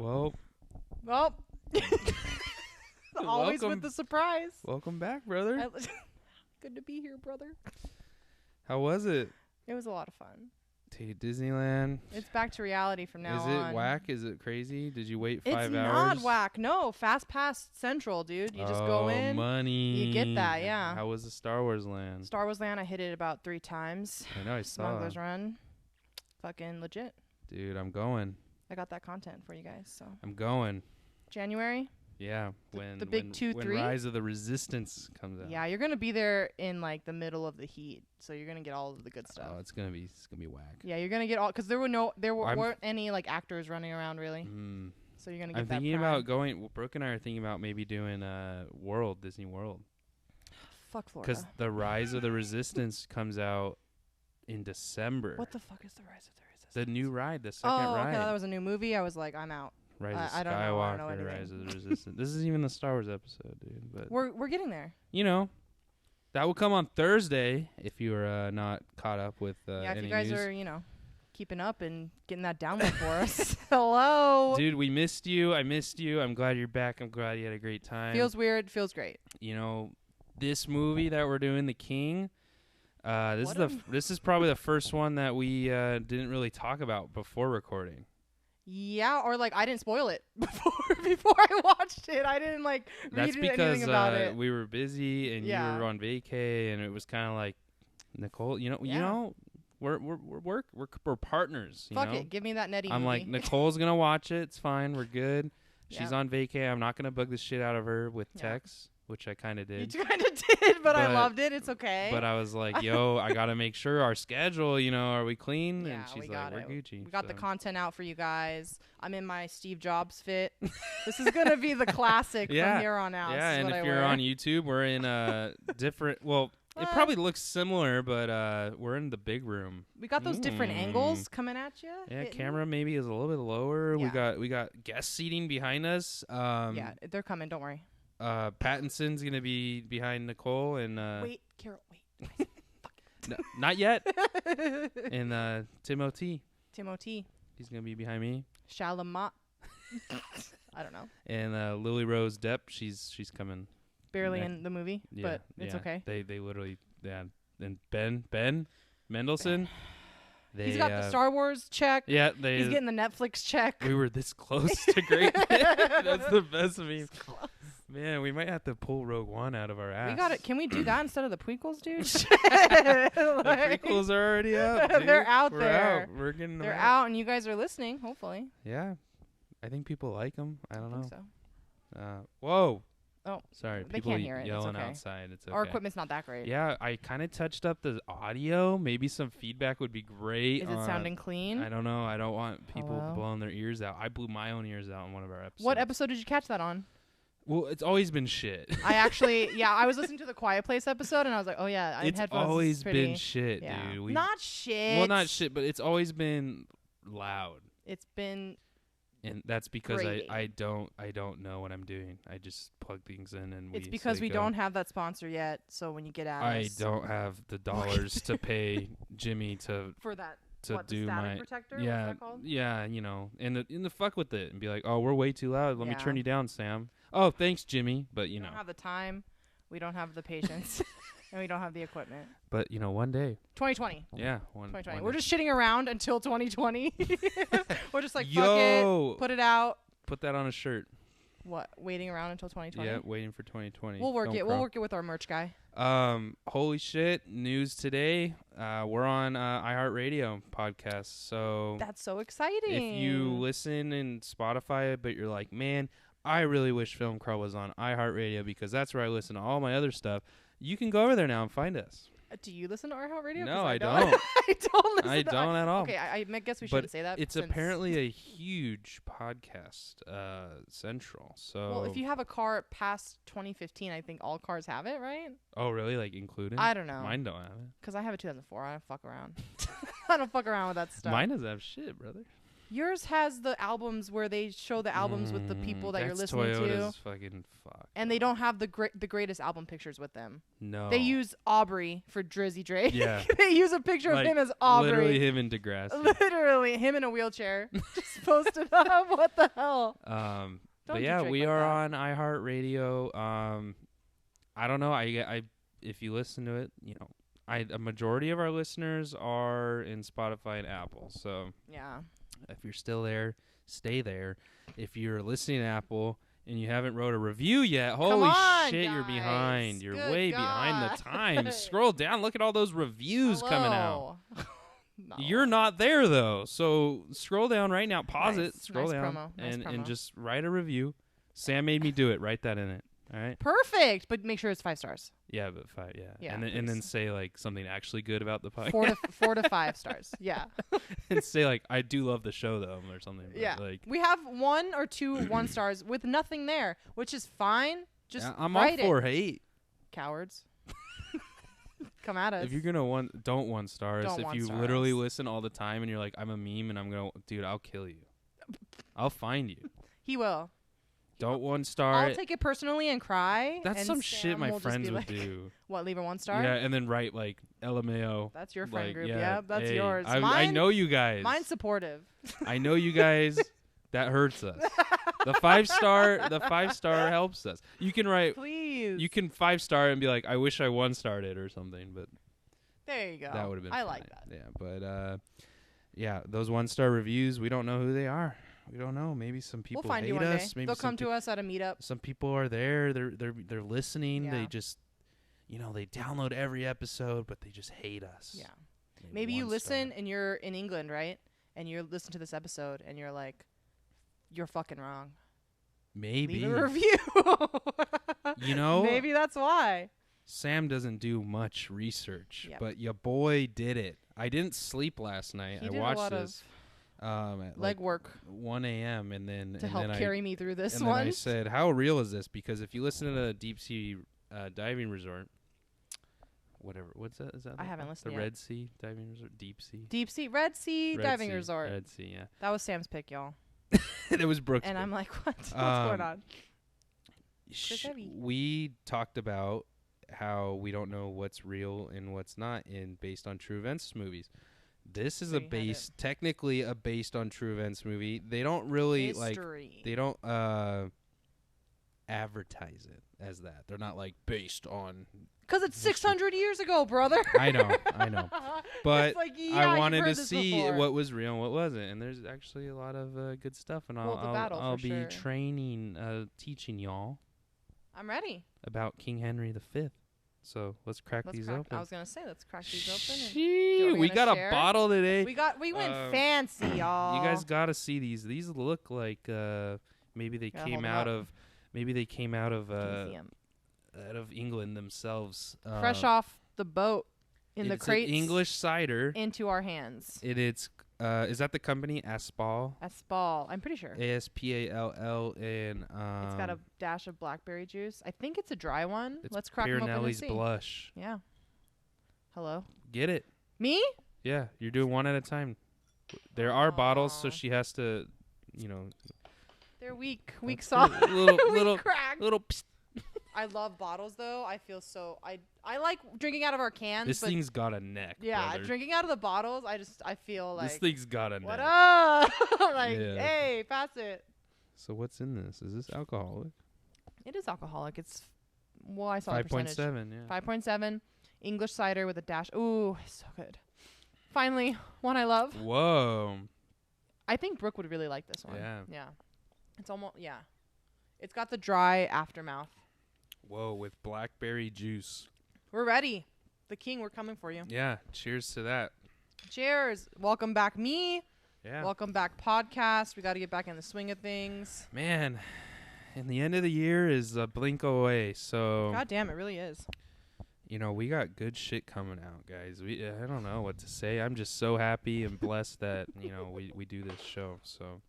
Well, always welcome. with the surprise. Welcome back, brother. Good to be here, brother. How was it? It was a lot of fun. Dude, Disneyland. It's back to reality from now Is on. it whack? Is it crazy? Did you wait 5 hours? It's not whack. No, Fast Pass Central, dude. You just go in. Money. You get that, yeah. How was the Star Wars land? Star Wars Land, I hit it about 3 times. I know, I saw. Smuggler's Run. Fucking legit. Dude, I'm going. I got that content for you guys, so. I'm going. January? Yeah. The big 2-3? When Rise of the Resistance comes out. Yeah, you're going to be there in, like, the middle of the heat, so you're going to get all of the good stuff. Oh, it's gonna be whack. Yeah, you're going to get all, because there weren't any, like, actors running around, really. So you're going to get I'm that thinking prime. about going, Brooke and I are thinking about maybe doing Disney World. Fuck Florida. Because the Rise of the Resistance comes out in December. What the fuck is the Rise of the Resistance? The new ride, the second ride. Okay, that was a new movie. I was like, I'm out. Rise of I don't know. I don't know Skywalker, anything. Rise of the Resistance. This is even the Star Wars episode, dude. But We're getting there. you know, that will come on Thursday if you are not caught up with Yeah, if any you guys news. are, keeping up and getting that download for us. Hello. Dude, we missed you. I missed you. I'm glad you're back. I'm glad you had a great time. Feels weird. Feels great. You know, this movie that we're doing, The King. This is probably the first one that we didn't really talk about before recording. Yeah, or like I didn't spoil it before I watched it. I didn't read anything about it. We were busy and you were on vacay, and it was kind of like, Nicole, we're partners. Fuck it, give me that Nettie I'm movie. like, Nicole's gonna watch it. It's fine. We're good. She's Yeah. on vacay. I'm not gonna bug the shit out of her with Yeah. texts, which I kind of did. You kind of did, but I But- loved it. It's okay. But I was like, yo, I gotta make sure our schedule. Are we clean? Yeah, and she's we like, got we're it. Gucci. We got the So, content out for you guys. I'm in my Steve Jobs fit. This is gonna be the classic Yeah. from here on out. Yeah, This is and what if I you're wear. on YouTube, we're in different. Well, it probably looks similar, but we're in the big room. We got those different angles coming at you. Yeah, camera maybe is a little bit lower. Yeah. We got guest seating behind us. Yeah, they're coming. Don't worry. Pattinson's gonna be behind Nicole, and Wait, Carol. Wait. not yet. And Timothy, Timothy. he's gonna be behind me. Shalamat. I don't know. And Lily Rose Depp, she's coming. Barely Next- in the movie, Yeah, but it's okay. They literally And Ben Mendelsohn. He's got the Star Wars check. Yeah, He's getting the Netflix check. We were this close to great. That's the best of me. Man, we might have to pull Rogue One out of our ass. We got it. Can we do that instead of the prequels, dude? The prequels are already out. Dude. They're out We're there. Out. We're getting them They're out, and you guys are listening. Hopefully. Yeah, I think people like them. I don't know. think so. Whoa. Oh, sorry. they People can't hear it. It's yelling okay. outside. It's okay. Our equipment's not that great. Yeah, I kind of touched up the audio. Maybe some feedback would be great. Is it sounding clean? I don't know. I don't want people Hello? blowing their ears out. I blew my own ears out in one of our episodes. What episode did you catch that on? Well, it's always been shit. I actually, I was listening to the Quiet Place episode, and I was like, oh yeah, It's headphones always is pretty, been shit, yeah. dude. Not shit. Well, not shit, but it's always been loud. It's been. And that's because Grating. I don't know what I'm doing. I just plug things in and It's because we go. don't have that sponsor yet. So when you get at I us don't have the dollars to pay Jimmy to for that to what, the do static my protector. yeah What's that called? yeah in the fuck with it and be like, oh, we're way too loud. Let me Yeah. turn you down, Sam. Oh, thanks, Jimmy. But We don't have the time. We don't have the patience, and we don't have the equipment. But one day, 2020. yeah, 2020. one We're day. just shitting around until 2020. We're just like, fuck Yo, it, put it out. put that on a shirt. What? Waiting around until 2020. Yeah, waiting for 2020. We'll work Film it. Pro. We'll work it with our merch guy. Holy shit! News today. We're on iHeartRadio podcast. So That's so exciting. if you listen in Spotify, but you're like, man, I really wish Film Crow was on iHeartRadio because that's where I listen to all my other stuff. You can go over there now and find us. Do you listen to iHeartRadio? No, 'Cause I don't. don't. I don't listen. I to don't at all. Okay, I guess we But shouldn't say that. It's since- apparently a huge podcast central. So Well, if you have a car past 2015, I think all cars have it, right? oh really, like included? I don't know. Mine don't have it. Because I have a 2004. I don't fuck around. I don't fuck around with that stuff. Mine doesn't have shit, brother. Yours has the albums where they show the albums with the people that you're listening Toyota's fucking fuck. and they don't have the greatest album pictures with them. No. They use Aubrey for Drizzy Drake. Yeah. They use a picture of Like, him as Aubrey. Literally him in Degrassi. Literally him in a wheelchair. Just posted up. What the hell? But Don't do yeah, Drake we like are that. on iHeartRadio. I don't know. I if you listen to it, you know, a majority of our listeners are in Spotify and Apple. So Yeah. if you're still there, stay there. If you're listening to Apple and you haven't wrote a review yet, holy on, shit, you're guys. behind. You're Good way behind the God. times. Scroll down, look at all those reviews coming out. Hello. Not a You're lot. not there though, so scroll down right now. Pause Nice. it, scroll Nice down, promo. Nice and promo. just write a review. Sam made me do it. Write that in it. All right. Perfect, but make sure it's 5 stars. Yeah, but 5. Yeah. Yeah, and then please. say like something actually good about the podcast. 4 to 5 stars. Yeah. And say like I do love the show though or something. But, Yeah. Like We have 1 or 2 1 stars with nothing there, which is fine. Just I'm all write for it. hate. Cowards. Come at us. If you're gonna don't 1 stars. Don't If 1 you stars. literally listen all the time and you're like I'm a meme and I'm gonna dude I'll kill you. I'll find you. He will. Don't 1 star. I'll it. take it personally and cry. That's and some shit Sam my will just friends be would like, do. What, leave a 1 star? Yeah, and then write like LMAO. That's your friend Like, group. yeah, Yep, that's hey, yours. I Mine, know you guys. Mine's supportive. I know you guys. That hurts us. The 5 star helps us. You can write. Please. You can 5 star and be like, I wish I 1 starred it or something, but There you go. that would have been. I fine. like that. Yeah, but yeah, those 1 star reviews, we don't know who they are. We don't know. Maybe some people We'll find hate you one day. us. Maybe They'll some come to us at a meetup. Some people are there. They're listening. They Yeah. just, they download every episode, but they just hate us. Yeah. Maybe you 1 listen star. and you're in England, right? And you listen to this episode and you're like, you're fucking wrong. Maybe. Leave a review. You know, Maybe that's why. Sam doesn't do much research, Yep. but your boy did it. I didn't sleep last night. He I did watched a lot this at leg work 1 a.m. and then to and help then carry me through this and one. then I said, "How real is this?" Because if you listen to the deep sea diving resort, whatever, what's that? Is that I the- haven't listened The yet. Red Sea diving resort, deep sea. Deep Sea, Red Sea Red Diving Sea, Resort. Red Sea, yeah. That was Sam's pick, y'all. It was Brooks. And pick. I'm like, what's going on? Heavy. We talked about how we don't know what's real and what's not based on true events movies. This is So a you had it. technically a based on true events movie. They don't really History. they don't advertise it as that. They're not like based on. Because it's history. 600 years ago, brother. I know. But It's like, yeah, I you've wanted heard to this see before. what was real and what wasn't, and there's actually a lot of good stuff. And World of Battle, I'll for be sure. teaching y'all I'm ready. about King Henry V. So let's crack Let's these crack. open. I was gonna say, let's crack these open. And Shee, we we gonna got share? a bottle today. we went fancy, y'all. You guys gotta see these. These look like maybe they Gotta came hold 'em out up. of Museum. out of England themselves. Fresh off the boat in the it's an crates English cider. into our hands. It's is that the company Aspall? Aspall, I'm pretty sure. ASPALL and It's got a dash of blackberry juice. I think it's a dry one. it's Let's crack 'em open and Piranelli's see. Blush. Yeah. Hello. Get it? Me? Yeah, you're doing one at a time. There are bottles, so Aw. she has to, They're weak. Weak That's sauce. good. Little- Weak little- crack. little. Psst. I love bottles though. I feel so I like drinking out of our cans. This but thing's got a neck. yeah, brother. drinking out of the bottles, I feel like This thing's got a what neck. up? Like, Yeah. hey, pass it. So what's in this? Is this alcoholic? It is alcoholic. It's I saw the percentage. 5.7. Yeah. 5.7 English cider with a dash. Ooh, it's so good. Finally, one I love. Whoa. I think Brooke would really like this one. Yeah. Yeah. It's almost It's got the dry aftermath. Whoa, with blackberry juice. We're ready. The king, we're coming for you. Yeah. Cheers to that. Cheers. Welcome back, me. Yeah. Welcome back, podcast. We got to get back in the swing of things. Man, and the end of the year is a blink away. So, God damn, it really is. we got good shit coming out, guys. I don't know what to say. I'm just so happy and blessed that, we do this show. So,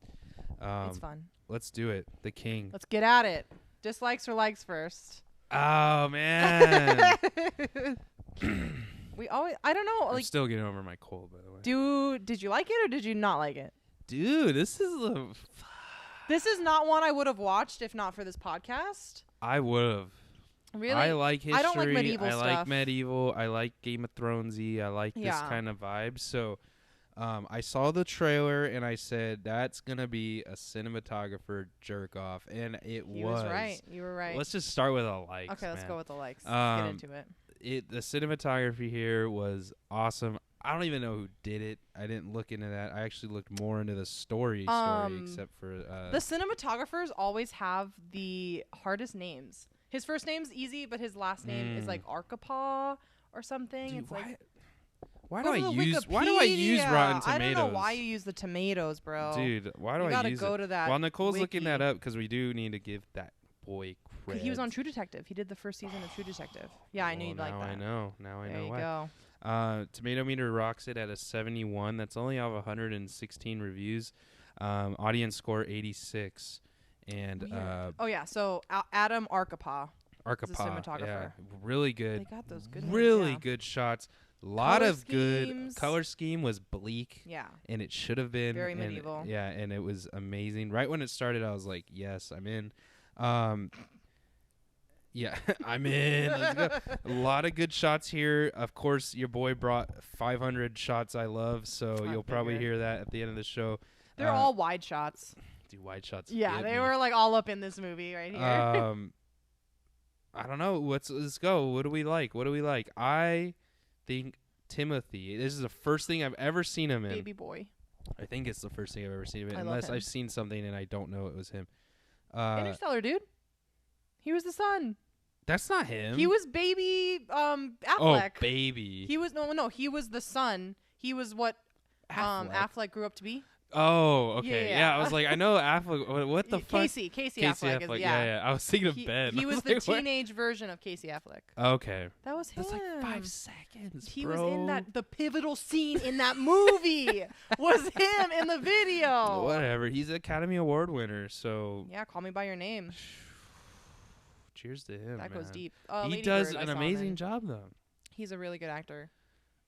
It's fun. let's do it. The king. Let's get at it. Dislikes or likes first? Oh, man. I don't know. I'm Like, still getting over my cold, by the way. did you like it or did you not like it? Dude, this is This is not one I would have watched if not for this podcast. I would have. Really? I like history. I don't like medieval I stuff. like medieval. I like Game of Thronesy. I like this Yeah. kind of vibe. So, I saw the trailer and I said that's gonna be a cinematographer jerk off, and it He was. was right. You were right. Let's just start with a likes. Okay, let's man. go with the likes. Let's get into it. The cinematography here was awesome. I don't even know who did it. I didn't look into that. I actually looked more into the story, except for the cinematographers always have the hardest names. His first name's easy, but his last name is like Arkapaw or something. Dude, it's like why go do to I the use Rotten Tomatoes? I don't know why you use the tomatoes, bro. Dude, why do you I gotta use go it? to that. While Nicole's wiki. looking that up, because we do need to give that boy credit. He was on True Detective. He did the first season of True Detective. Yeah, I knew you'd like that. Now I know. Now I There know you why. go. Tomato meter rocks it at a 71. That's only out of 116 reviews. Audience score 86. And Oh yeah, so Adam Arkapaw. Arkapaw, cinematographer. yeah, really good. They got those good names, really yeah. good shots. A lot Color of good schemes. color scheme was bleak. Yeah. And it should have been Very and medieval. Yeah, and it was amazing. Right when it started, I was like, "Yes, I'm in." Yeah, I'm in. Let's go. A lot of good shots here. Of course, your boy brought 500 shots I love, so I you'll probably figured. hear that at the end of the show. They're all wide shots. Dude, wide shots. Yeah, get they me. were like all up in this movie right here. I don't know. Let's go. What do we like? I think Timothy. This is the first thing I've ever seen him in. Baby boy. I think it's the first thing I've ever seen him in, I love unless him. I've seen something and I don't know it was him. Interstellar, dude. He was the son. That's not him. He was baby Affleck. Oh, baby. He was no, he was the son. He was what Affleck grew up to be. Oh, okay. Yeah. Yeah, I was like, I know Affleck. What the fuck? Casey Affleck. Is, Yeah. I was thinking of Ben. He I was like, the what? teenage version of Casey Affleck. Okay. That was him. That's like 5 seconds. He bro. was in that. The pivotal scene in that movie was him in the video. Whatever. He's an Academy Award winner, so Yeah, Call Me by Your Name. cheers to him. That goes man. deep. He Lady does Bird, I an saw him amazing in. job, though. He's a really good actor.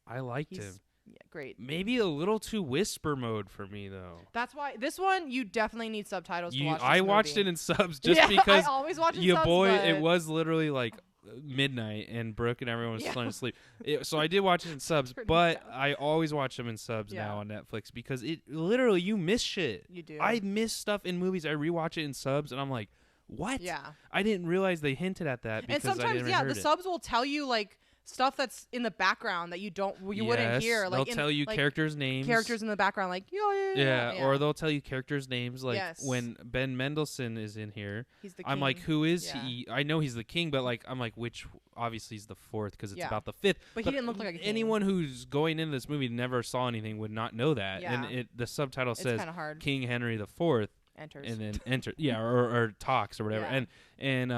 I liked He's him. yeah, great. Maybe a little too whisper mode for me, though. That's why this one you definitely need subtitles to watch. I this watched movie. it in subs just yeah, because I always watch it in your subs, boy. but It was literally like midnight, and Brooke and everyone was Yeah. starting to sleep. So I did watch it in subs, Pretty but tough. I always watch them in subs Yeah. now on Netflix because it literally you miss shit. You do. I miss stuff in movies. I rewatch it in subs, and I'm like, what? Yeah. I didn't realize they hinted at that because And I sometimes, never yeah, heard the it. subs will tell you like stuff that's in the background that you wouldn't hear. Yes, Like they'll tell you like, characters' names. characters in the background, like Yeah, or they'll tell you characters' names. Like Yes. when Ben Mendelsohn is in here, he's the I'm like, king. who is Yeah. he? I know he's the king, but like, I'm like, which obviously is the fourth because it's Yeah. about the fifth. But he didn't look like a king. anyone who's going into this movie never saw anything would not know that. And Yeah. the subtitle It's says kind of hard. King Henry the Fourth, Enters. and then enter, yeah, or talks or whatever. Yeah. And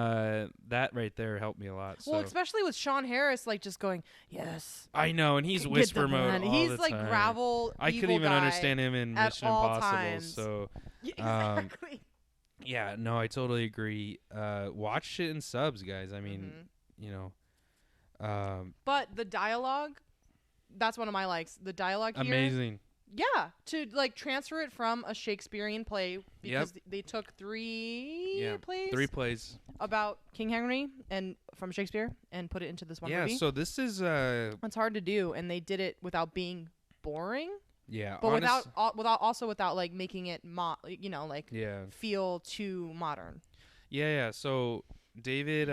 that right there helped me a lot. So Well, especially with Sean Harris, like just going, yes. I know, and he's Get whisper the mode. plan. All He's the like time. gravel. I couldn't evil even guy understand him in at Mission all Impossible. times. So Yeah, exactly. yeah, no, I totally agree. Watch shit in subs, guys. I mean, Mhm. you know, But the dialogue, that's one of my likes. The dialogue here. amazing. Yeah, to like transfer it from a Shakespearean play because they took three plays 3 plays. about King Henry and from Shakespeare and put it into this one Yeah, movie. so this is It's hard to do, and they did it without being boring, yeah, but without like making it like yeah. feel too modern. Yeah. So David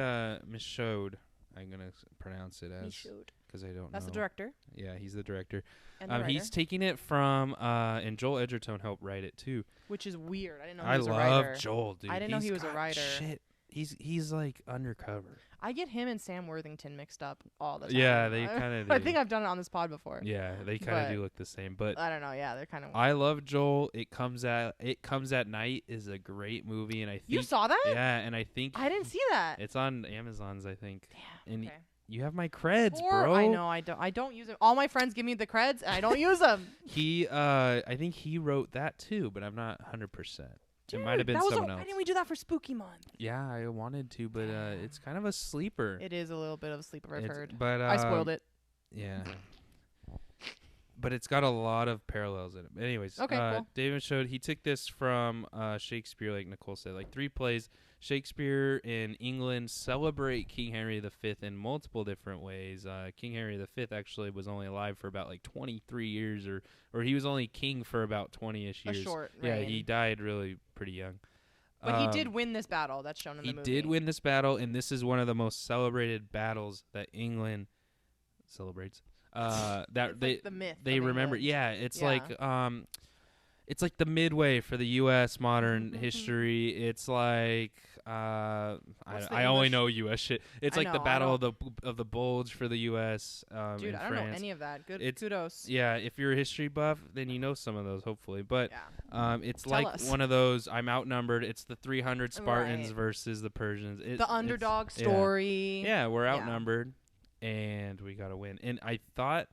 Michaud, I'm gonna pronounce it as because I don't That's know. the director. Yeah, he's the director. And the writer, He's taking it from and Joel Edgerton helped write it too. which is weird. I didn't know he I was a love writer. Joel, dude. I didn't know He's he was a got writer. Shit, he's like undercover. I get him and Sam Worthington mixed up all the time. Yeah, they kind of. I think I've done it on this pod before. Yeah, they kind of But- do look the same, but I don't know. Yeah, they're kind of. I love Joel. It comes at night is a great movie, and I think You saw that? yeah, and I think I didn't see that. it's on Amazon's. I think, and Okay. you have my creds, Or bro. I know I don't use them. All my friends give me the creds, and I don't use them. He, I think he wrote that too, but I'm not 100%. It might have been someone else. Why didn't we do that for Spooky Month? Yeah, I wanted to, but it's kind of a sleeper. It is a little bit of a sleeper, I've heard. But I spoiled it. Yeah. but it's got a lot of parallels in it. Anyways, Okay, cool. David showed he took this from Shakespeare, like Nicole said, like 3 plays. Shakespeare in England celebrate King Henry V in multiple different ways. King Henry V actually was only alive for about like 23 years, or he was only king for about 20-ish years. A short Yeah, reign. he died really pretty young. But he did win this battle. That's shown in the movie. He did win this battle, and this is one of the most celebrated battles that England celebrates. That It's they like the myth. they of remember. England. Yeah, it's Yeah. like it's like the midway for the U.S. modern Mhm. history. It's like What's the I only English- know U.S. shit. It's I like the know, I Battle of the Bulge for the U.S. Dude, in I don't know France. any of that. Good. It's- Kudos. Yeah, if you're a history buff, then you know some of those, hopefully. But Yeah. it's Tell like us. one of those. I'm outnumbered. It's the 300 Spartans Right. versus the Persians. The underdog story. Yeah, we're Yeah. outnumbered, and we gotta win. And I thought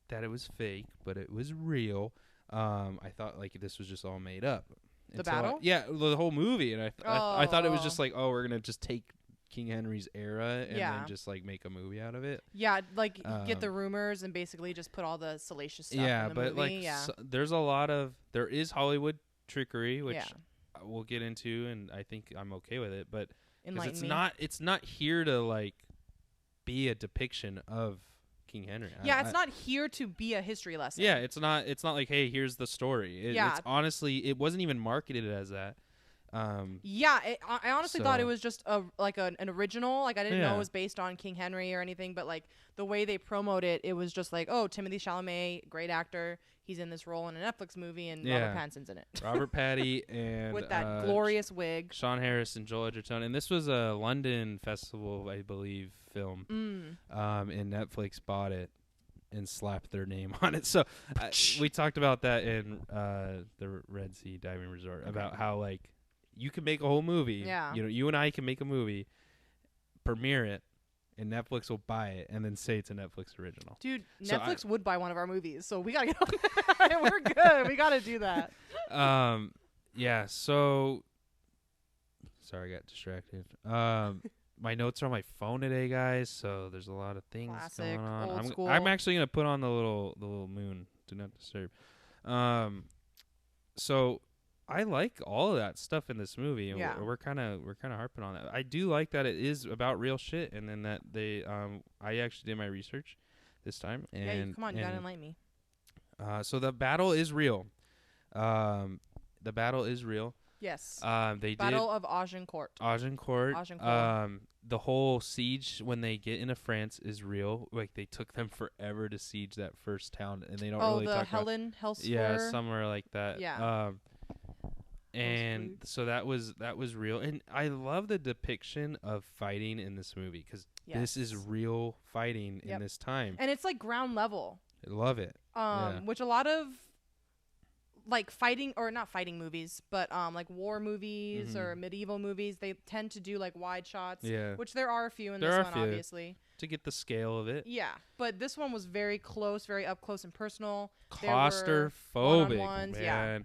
that it was fake, but it was real. I thought like this was just all made up. The Until battle? yeah, the whole movie, and I thought it was Oh. just like, oh, we're gonna just take King Henry's era and Yeah. then just like make a movie out of it. Yeah, like get the Um, rumors and basically just put all the salacious stuff Yeah, in the but movie. like yeah. there is Hollywood trickery, which Yeah. we'll get into, and I think I'm okay with it, but 'cause Enlighten me. it's not here to like be a depiction of King Henry. Yeah, it's not here to be a history lesson. Yeah, it's not like, hey, here's the story. Yeah. It's honestly, it wasn't even marketed as that. Yeah, I honestly thought it So- was just an original. Like I didn't know Yeah. it was based on King Henry or anything, but like the way they promote it, it was just like, oh, Timothée Chalamet, great actor. He's in this role in a Netflix movie, and Yeah. Robert Pattinson's in it Robert Patty and with that glorious wig. Sean Harris and Joel Edgerton, and this was a London festival, I believe, film. And Netflix bought it and slapped their name on it. So we talked about that in the Red Sea Diving Resort about how like you can make a whole movie. Yeah. You and I can make a movie, premiere it, and Netflix will buy it and then say it's a Netflix original. Dude, So Netflix would buy one of our movies, so we gotta get on that. We're good. We gotta do that. Yeah. So sorry, I got distracted. My notes are on my phone today, guys. So there's a lot of things Classic, going on. old school. I'm actually gonna put on the little moon. Do not disturb. So I like all of that stuff in this movie, and Yeah. we're kind of harping on that. I do like that it is about real shit, and then that they I actually did my research this time, and Yeah, come on, you gotta and, enlighten me. so the battle is real. The battle is real. Yes. They Battle of Agincourt. Agincourt. Agincourt. The whole siege when they get into France is real. Like they took them forever to siege that first town, and they don't Oh, really the talk about. Helsfyr. Yeah, somewhere like that. Yeah. And so that was real, and I love the depiction of fighting in this movie because this is Yes. real fighting in Yep. this time. And it's like ground level. I love it. Yeah. Which a lot of like fighting or not fighting movies, but like war movies or medieval movies, they tend to do like wide shots. Yeah. Which there are a few in There this are a one, few. obviously. To get the scale of it. Yeah, but this one was very close, very up close and personal. There were Claustrophobic, one-on-ones, man. yeah.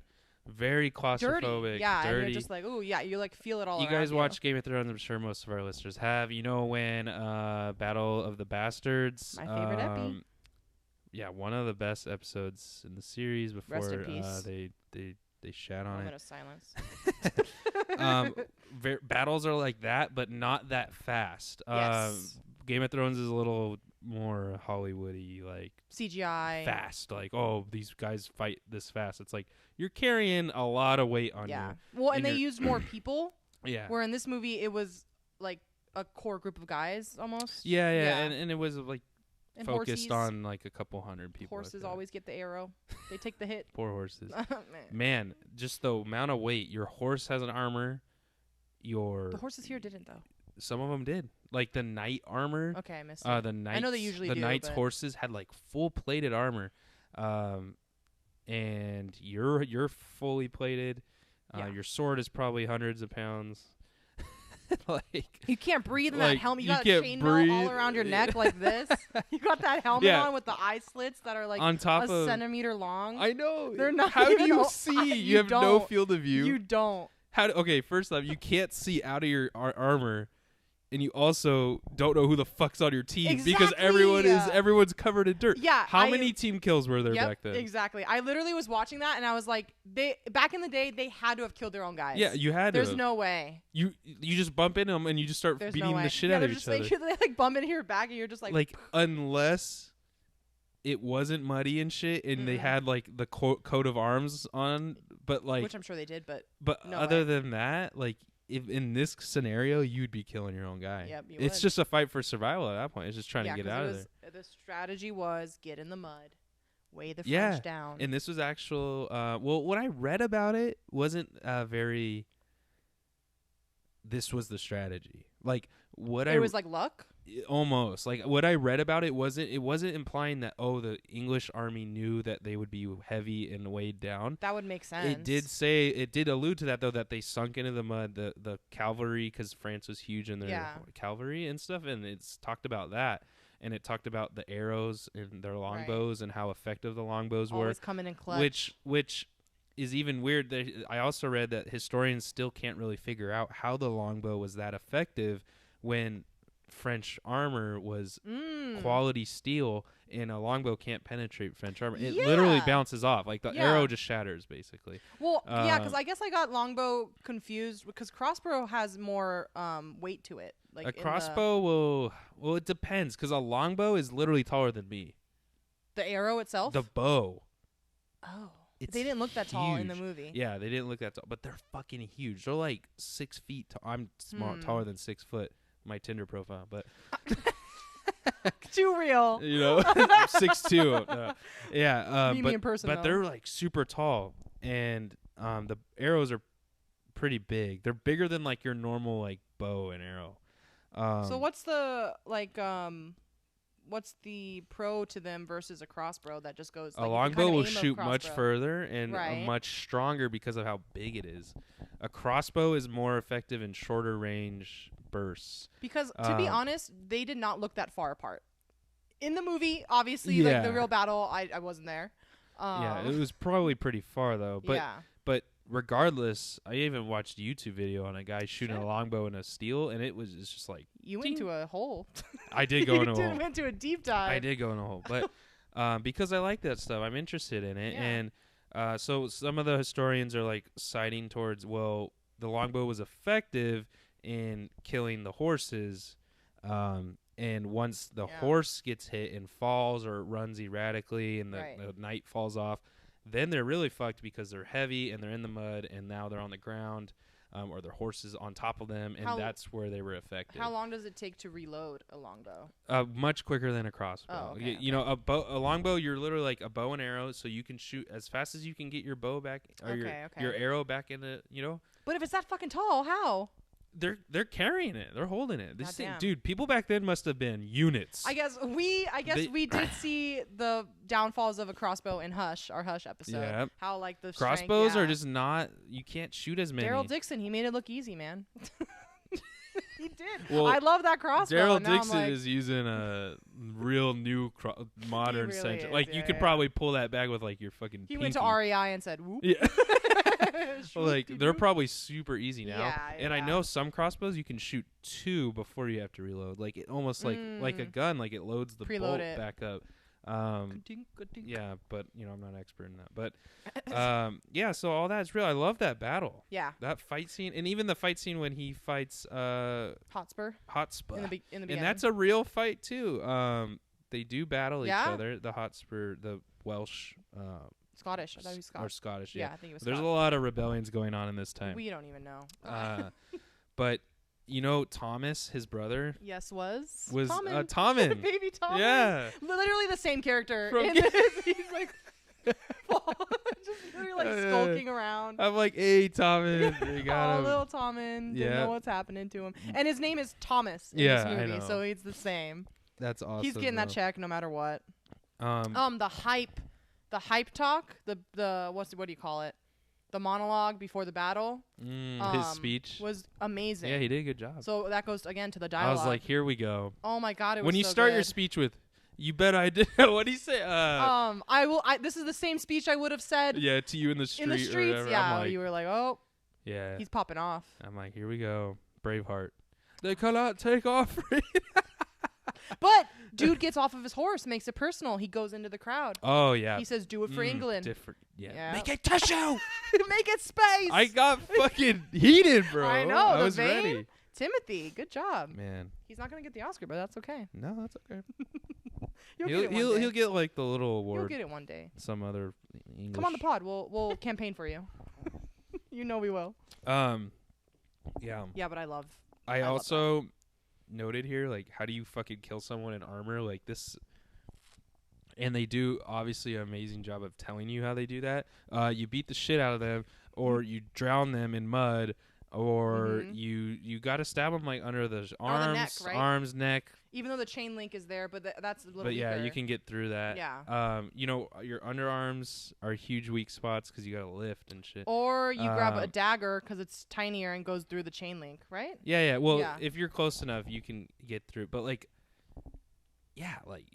Very claustrophobic. Dirty, yeah, dirty. and you're just like, ooh, yeah, you like feel it all. You around guys watch Game of Thrones? I'm sure most of our listeners have. You know when Battle of the Bastards. My favorite epi. Yeah, one of the best episodes in the series before Rest in peace. They shat on Moment it. of silence. Battles are like that, but not that fast. Yes. Game of Thrones is a little more Hollywoody, like CGI. fast. Like, oh, these guys fight this fast. It's like you're carrying a lot of weight on Yeah. you. Well, and And they you're- used more people. Yeah. Where in this movie it was like a core group of guys almost. Yeah. Yeah. And it was like And focused horsies. on like a couple hundred people. I Horses feel like. always get the arrow. They take the hit. Poor horses. Man. Man, just the amount of weight. Your horse has an armor. The horses here didn't though. Some of them did. Like the knight armor. Okay, I missed it. The knights, know they usually the do, knights' but- horses had like full plated armor. And you're fully plated. Yeah. Your sword is probably hundreds of pounds. Like You can't breathe in that like, helmet. You you got can't chainmail all breathe. around your neck like this. You got that helmet Yeah. on with the eye slits that are like on top a of centimeter long. I know. They're not How do even you o- see? you have no don't. field of view. You don't. Okay, first off, you can't see out of your armor. and you also don't know who the fuck's on your team because everyone's covered in dirt. Yeah. How many team kills were there back then? Exactly. I literally was watching that and I was like, back in the day they had to have killed their own guys. Yeah, you had to. There's no way. You just bump into them and you just start beating the shit out of each other. They like bump into your back and you're just like unless it wasn't muddy and shit and they had like the coat of arms on, but like which I'm sure they did, but no other way. than that, like if in this scenario you'd be killing your own guy. Yep, it's just a fight for survival at that point. It's just trying to get out of there. The strategy was get in the mud, weigh the French down. And this was actual well, what I read about it wasn't very this was the strategy. Like it was like luck? Almost. Like what I read about it wasn't implying that the English army knew that they would be heavy and weighed down. That would make sense. It did allude to that though, that they sunk into the mud, the cavalry, because France was huge in their cavalry and stuff, and it's talked about that. And it talked about the arrows and their longbows and how effective the longbows were. Always coming in clutch. Which is even weird. I also read that historians still can't really figure out how the longbow was that effective when French armor was quality steel and a longbow can't penetrate French armor. It literally bounces off. Like the arrow just shatters basically. Well, because I guess I got longbow confused because crossbow has more weight to it. Like a crossbow it depends because a longbow is literally taller than me. The arrow itself? The bow. Oh. They didn't look that tall in the movie. Yeah, they didn't look that tall, but they're fucking huge. They're like 6 feet tall. I'm taller than 6 foot. My Tinder profile, but too real. 6'2". Yeah, in person, but they're like super tall, and the arrows are pretty big. They're bigger than like your normal like bow and arrow. So what's the what's the pro to them versus a crossbow that just goes? A longbow will shoot much further and much stronger because of how big it is. A crossbow is more effective in shorter range bursts. Because to be honest, they did not look that far apart. In the movie, obviously, like the real battle, I wasn't there. It was probably pretty far though. But regardless, I even watched a YouTube video on a guy shooting a longbow in a steel, and it's just like you went to a hole. I did go in a hole. You went to a deep dive. I did go in a hole, but because I like that stuff, I'm interested in it, and so some of the historians are like citing towards the longbow was effective in killing the horses, and once the horse gets hit and falls or runs erratically, and the knight falls off. Then they're really fucked because they're heavy and they're in the mud and now they're on the ground, or their horses on top of them, and that's where they were affected. How long does it take to reload a longbow? Much quicker than a crossbow. A longbow, you're literally like a bow and arrow, so you can shoot as fast as you can get your bow back or your arrow back into. But if it's that fucking tall, how? They're carrying it. They're holding it. This thing, dude, people back then must have been units. I guess we did see the downfalls of a crossbow in Hush, our Hush episode. Yeah. How like the crossbows are just not. You can't shoot as many. Daryl Dixon, he made it look easy, man. He did. Well, I love that crossbow. Daryl Dixon is using a real new modern century. Like you could probably pull that back with like your fucking. He went to REI and said, "Whoop." Yeah. Like they're probably super easy now, and I know some crossbows you can shoot 2 before you have to reload. Like it almost like a gun, like it loads the bolt back up. Yeah, but I'm not an expert in that. But so all that's real. I love that battle. Yeah, that fight scene, and even the fight scene when he fights Hotspur in the beginning. And that's a real fight too. They do battle each other. The Hotspur, the Welsh. Scottish. I thought he was Scottish. Or Scottish, yeah. I think it was There's a lot of rebellions going on in this time. We don't even know. But Thomas, his brother. Yes, was Tommen. Baby Tommen. Yeah. Literally the same character. He's like, just literally like skulking around. I'm like, hey, Tommen. They got him. Little Tommen. Didn't know what's happening to him. And his name is Thomas in this movie, I know. So he's the same. That's awesome. He's getting that check no matter what. The hype talk, the what do you call it? The monologue before the battle. His speech was amazing. Yeah, he did a good job. So that goes again to the dialogue. I was like, here we go. Oh my god, it was when you so start good. your speech with, "You bet I did." What do you say? This is the same speech I would have said. Yeah, to you in the street. In the streets, yeah. You were like, oh, yeah, he's popping off. I'm like, here we go, Braveheart. They cannot take off. But dude gets off of his horse, makes it personal. He goes into the crowd. Oh yeah. He says, "Do it for England." Different. Yeah. Yeah. Make it tissue. Make it space. I got fucking heated, bro. I know. I the was vein. ready. Timothy, good job. Man. He's not gonna get the Oscar, but that's okay. No, that's okay. You'll get it one day. He'll get like the little award. You'll get it one day. Some other English. Come on the pod. We'll campaign for you. You know we will. Yeah. Yeah, but I love also noted here, like, how do you fucking kill someone in armor like this? And they do obviously an amazing job of telling you how they do that. You beat the shit out of them, or you drown them in mud, or you got to stab them like under the arms, the neck, right? arms, neck. Even though the chain link is there, but that's a little. But yeah, weaker. you can get through that. Yeah. You know, your underarms are huge weak spots because you got to lift and shit. Or you grab a dagger because it's tinier and goes through the chain link, right? Yeah. Well, Yeah. if you're close enough, you can get through. But like, yeah, like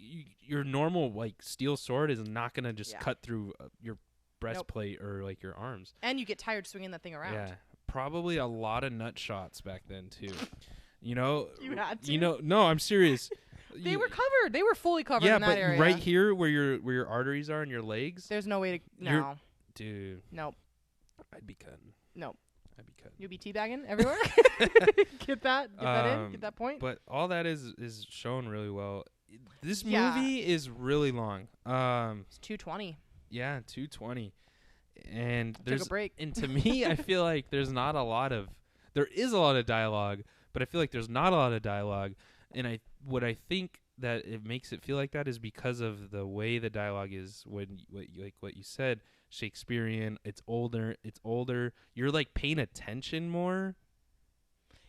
your normal like steel sword is not gonna just cut through your breastplate or like your arms. And you get tired swinging that thing around. Yeah, probably a lot of nut shots back then too. You know, You had to. You know, no, I'm serious. They were covered. They were fully covered Yeah, in that but area. right here where your arteries are and your legs, There's no way to. You're- No. dude, Nope. I'd be cutting. Nope. I'd be cutting. You'll be teabagging everywhere. Get that in. Get that point. But all that is shown really well. This Yeah. movie is really long. It's 2:20. Yeah, 2:20, and Take there's a break. and to me, I feel like there is a lot of dialogue, but I feel like there's not a lot of dialogue, and what I think that it makes it feel like that is because of the way the dialogue is when what you said, Shakespearean. It's older. You're like paying attention more.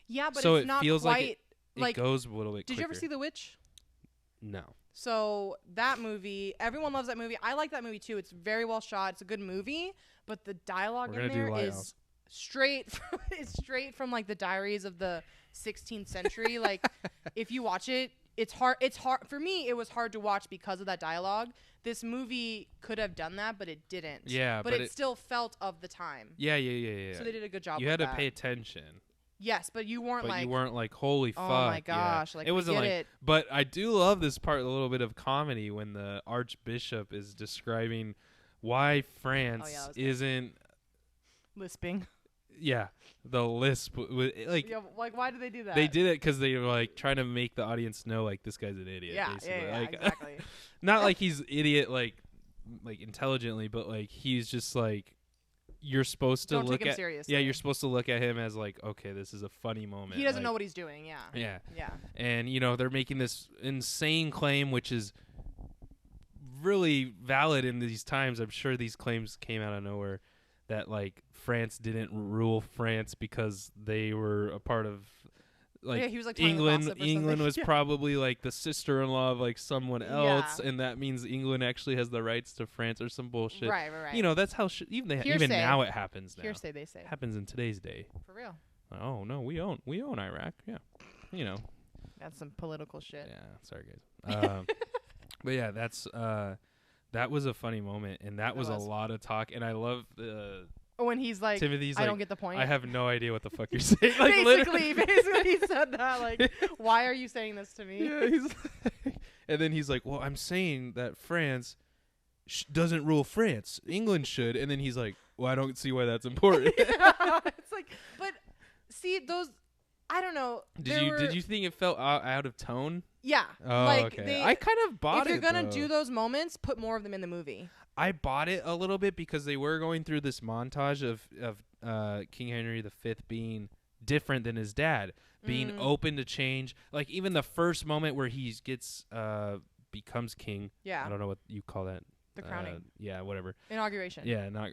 Yeah, but so it's it not feels quite it goes a little bit. Did you ever quicker. see The Witch? No. So that movie, everyone loves that movie. I like that movie too. It's very well shot. It's a good movie, but the dialogue We're in gonna do there is Lighthouse. straight from like the diaries of the 16th century. Like if you watch it, it's hard for me. It was hard to watch because of that dialogue. This movie could have done that, but it didn't. Yeah, but it still felt of the time. Yeah. So they did a good job. You with had to that. pay attention. Yes, but you weren't But you weren't like, holy oh fuck. my gosh, yeah. like it wasn't we like get it. But I do love this part, a little bit of comedy when the archbishop is describing why France that was good. isn't Lisping. the lisp like Yeah, like why do they do that? they did it because they were like trying to make the audience know like this guy's an idiot. Yeah, basically. yeah, Like, exactly. not like he's idiot like intelligently, but like he's just like you're supposed to Don't look take him at seriously. yeah, you're supposed to look at him as like, okay, this is a funny moment. He doesn't like, know what he's doing. Yeah. Yeah. Yeah. And you know they're making this insane claim, which is really valid in these times. I'm sure these claims came out of nowhere that like France didn't rule France because they were a part of like Yeah, he was, like, telling the England. gossip or England something. was Yeah. probably like the sister-in-law of like someone else, Yeah. and that means England actually has the rights to France or some bullshit. Right. You know that's how even Hearsay. now it happens now. Hearsay, they say. It happens in today's day. For real. Oh no, we own Iraq. Yeah, you know. That's some political shit. Yeah, sorry guys. But yeah, that was a funny moment, and that was a lot of talk. And I love When he's like, Timothy's I like, don't get the point. I have no idea what the fuck you're saying. Like literally. basically, he said that. Like, why are you saying this to me? Yeah, and then he's like, well, I'm saying that France doesn't rule France. England should. And then he's like, well, I don't see why that's important. It's like, but see those. I don't know. Did you think it felt out of tone? Yeah. Oh, like okay. I kind of bought it. If you're gonna though. do those moments, put more of them in the movie. I bought it a little bit because they were going through this montage of King Henry V being different than his dad, being open to change. Like even the first moment where he becomes king. Yeah. I don't know what you call that. The crowning. Yeah, whatever. Inauguration. Yeah, not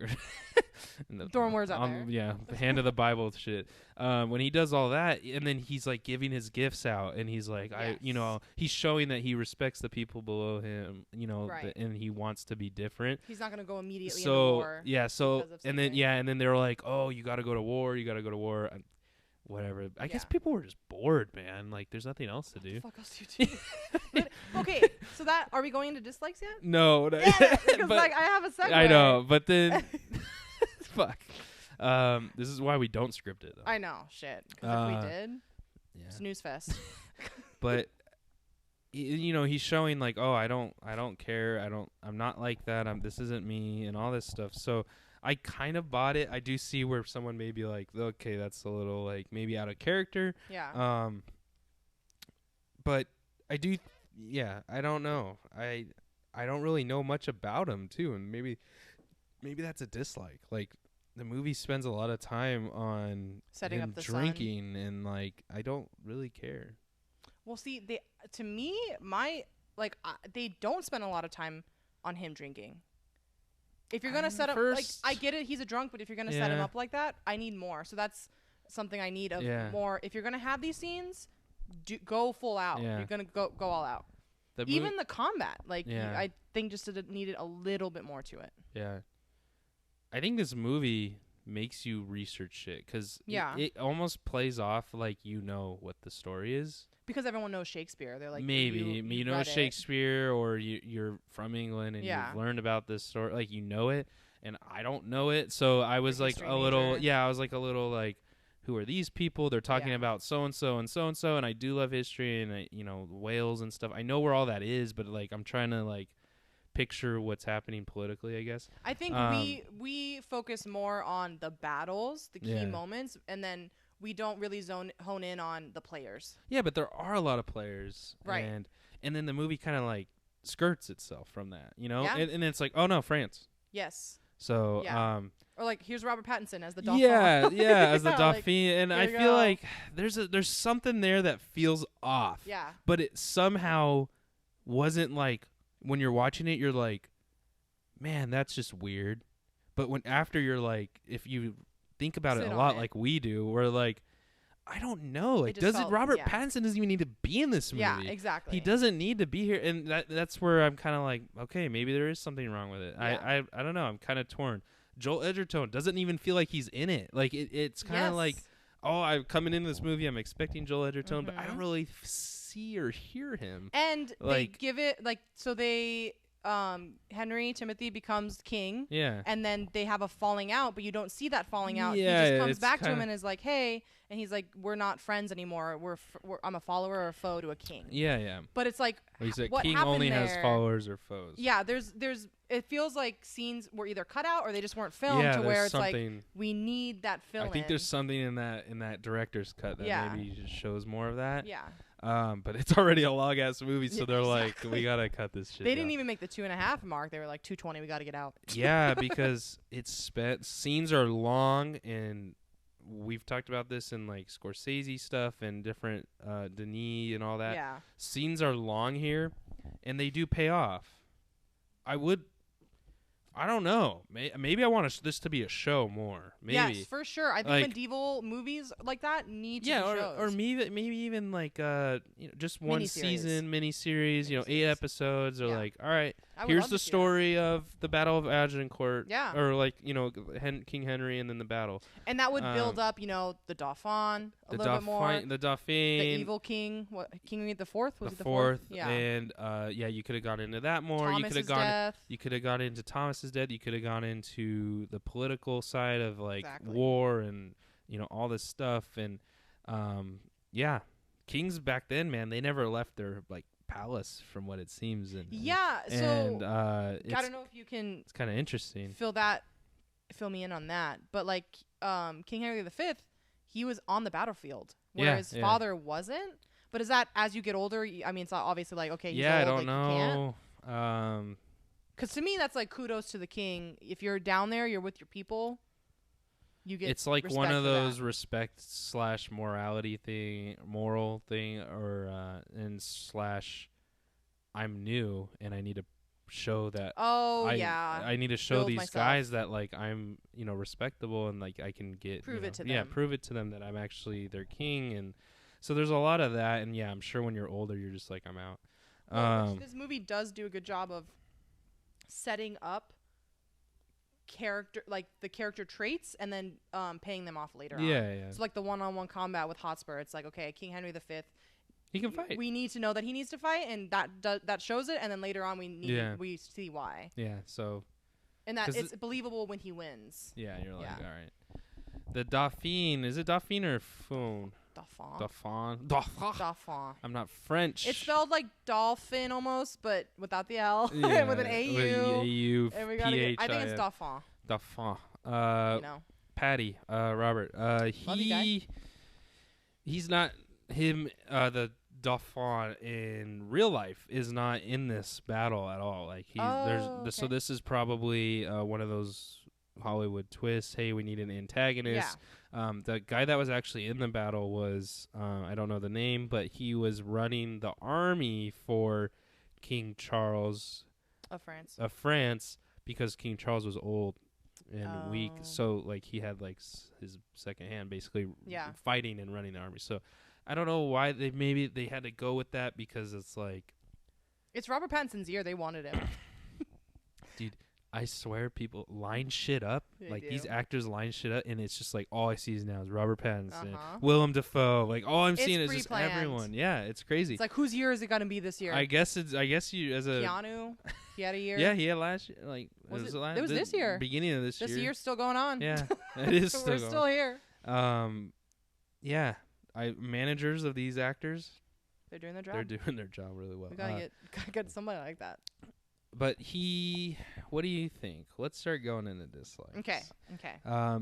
Throwing words out there. Yeah, the hand of the Bible shit. When he does all that, and then he's like giving his gifts out, and he's like, he's showing that he respects the people below him, Right. and he wants to be different. He's not gonna go immediately into So war. yeah, so because of and then something. and then they're like, oh, you got to go to war. Whatever. I guess people were just bored, man. Like, there's nothing else to do. What the fuck else do you do? Okay, so are we going into dislikes yet? No, Yeah, because but like I have a segue. I know, but then fuck. This is why we don't script it. Though. I know, shit. Because if we did, Yeah. Snooze fest. But he's showing like, oh, I don't care. I'm not like that. This isn't me and all this stuff. So I kind of bought it. I do see where someone may be like, okay, that's a little like maybe out of character. Yeah. But I do, I don't know. I don't really know much about him too, and maybe that's a dislike. Like the movie spends a lot of time on setting him up the drinking, and like I don't really care. Well, see, to me, they don't spend a lot of time on him drinking. If you're gonna set up, like, I get it, he's a drunk, but if you're gonna set him up like that, I need more. So that's something I need of more. If you're gonna have these scenes, go full out. You're gonna go all out. Even the combat, like, I think just it needed a little bit more to it. Yeah, I think this movie makes you research shit because it almost plays off like what the story is. Because everyone knows Shakespeare. They're like, maybe you know Shakespeare, or you're from England and you've learned about this story, like it, and I don't know it. So I was like a little, like, who are these people? They're talking about so and so and so and so, and I do love history and Wales and stuff. I know where all that is, but like I'm trying to like picture what's happening politically, I guess. I think we focus more on the battles, the key moments, and then we don't really hone in on the players. Yeah, but there are a lot of players. Right. And then the movie kind of like skirts itself from that, Yeah. And it's like, oh no, France. Yes. So, or like, here's Robert Pattinson as the Dauphin. Yeah, as the Dauphin. And I feel go. like there's something there that feels off. Yeah. But it somehow wasn't like, when you're watching it, you're like, man, that's just weird. But after you're like, if you think about it a lot like we do, we're like, I don't know, like, Robert Pattinson doesn't even need to be in this movie. Yeah, exactly. He doesn't need to be here, and that's where I'm kind of like, okay, maybe there is something wrong with it. I don't know, I'm kind of torn. Joel Edgerton doesn't even feel like he's in it. Like it's kind of like, oh, I'm coming into this movie, I'm expecting Joel Edgerton, but I don't really see or hear him. And they give it like, so they Henry Timothy becomes king, and then they have a falling out, but you don't see that falling out. He just comes back to him and is like, hey, and he's like, we're not friends anymore, I'm a follower or a foe to a king. But it's like, he's a what king only there? Has followers or foes. There's it feels like scenes were either cut out or they just weren't filmed, to where it's like, we need that fill. I think there's something in that director's cut that maybe just shows more of that. But it's already a long ass movie, so they're like, we gotta cut this shit. They didn't even make the 2.5 mark. They were like 2:20. We gotta get out. Yeah, because scenes are long, and we've talked about this in like Scorsese stuff and different Denis and all that. Yeah, scenes are long here, and they do pay off. I don't know. Maybe I want this to be a show more. Maybe. Yes, for sure. I think medieval movies like that need to be shows. or maybe even like just one season miniseries. 8 episodes. Or like, all right, here's the story of the Battle of Agincourt. Yeah. Or like King Henry and then the battle. And that would build up the Dauphin a little bit more. The Dauphin. The evil king. What, King Henry the Fourth? Was it the fourth? Yeah. And you could have gone into that more. Thomas's death. You could have gone into Thomas's death. You could have gone into the political side of like war and all this stuff. And kings back then, man, they never left their like palace from what it seems. So I don't know if you can. It's kind of interesting. Fill me in on that. But like King Henry V, he was on the battlefield, whereas his father wasn't. But is that as you get older? I mean, it's obviously like, okay, he's old, I don't know. Because to me, that's like kudos to the king. If you're down there, you're with your people. You get. It's like one of those respect / morality thing, moral thing, or / I'm new and I need to show that. I need to show these guys that like I'm respectable and like I can get prove it to them. Yeah, prove it to them that I'm actually their king. And so there's a lot of that. And I'm sure when you're older, you're just like, I'm out. This movie does do a good job of setting up the character traits and then paying them off later on. So like the one-on-one combat with Hotspur, it's like, okay, King Henry V, he can fight. We need to know that he needs to fight, and that shows it. And then later on, we see why. Yeah. So. And that it's believable when he wins. Yeah, you're like, all right. The Dauphin, is it Dauphin or Faune? Dauphin. Dauphin. I'm not French. It's spelled like dolphin almost, but without the L. Yeah, with an AU. with AU, And we gotta get, I think it's PHIN. Dauphin. Dauphin. You know. Patty. Robert. Love you, guy. He's not him. The Dauphin in real life is not in this battle at all. Like so this is probably one of those Hollywood twists. Hey, we need an antagonist. The guy that was actually in the battle was I don't know the name, but he was running the army for King Charles Of France because King Charles was old and weak. So like he had like his second hand basically fighting and running the army. So I don't know why they had to go with that because it's like it's Robert Pattinson's year. They wanted him. Dude, I swear people line shit up. These actors line shit up, and it's just like all I see now is Robert Pattinson, Willem Dafoe. Like all I'm seeing is just everyone. Yeah, it's crazy. It's like whose year is it gonna be this year? I guess you as a Keanu. He had a year. Yeah, he had last year. Like was it was this year. Beginning of this year. This year's still going on. Yeah, it is. We're still here. Yeah. Managers of these actors, they're doing their job. They're doing their job really well. We gotta get somebody like that. But what do you think? Let's start going into dislikes. Okay.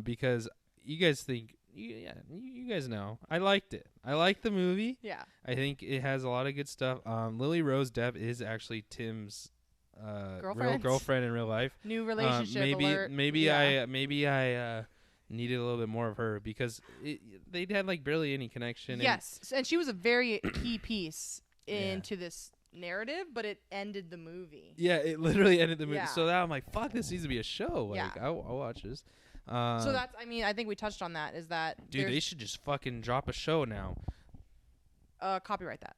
Because you guys think, you guys know, I liked it. I liked the movie. Yeah. I think it has a lot of good stuff. Lily Rose Depp is actually Tim's real girlfriend in real life. New relationship alert. Maybe I needed a little bit more of her because they had like barely any connection. Yes, and she was a very key piece into this narrative, but it ended the movie. Yeah, it literally ended the movie. So now I'm like, fuck, this needs to be a show. Like, I'll watch this. So that's, I think we touched on that. Is that dude? They should just fucking drop a show now. Copyright that.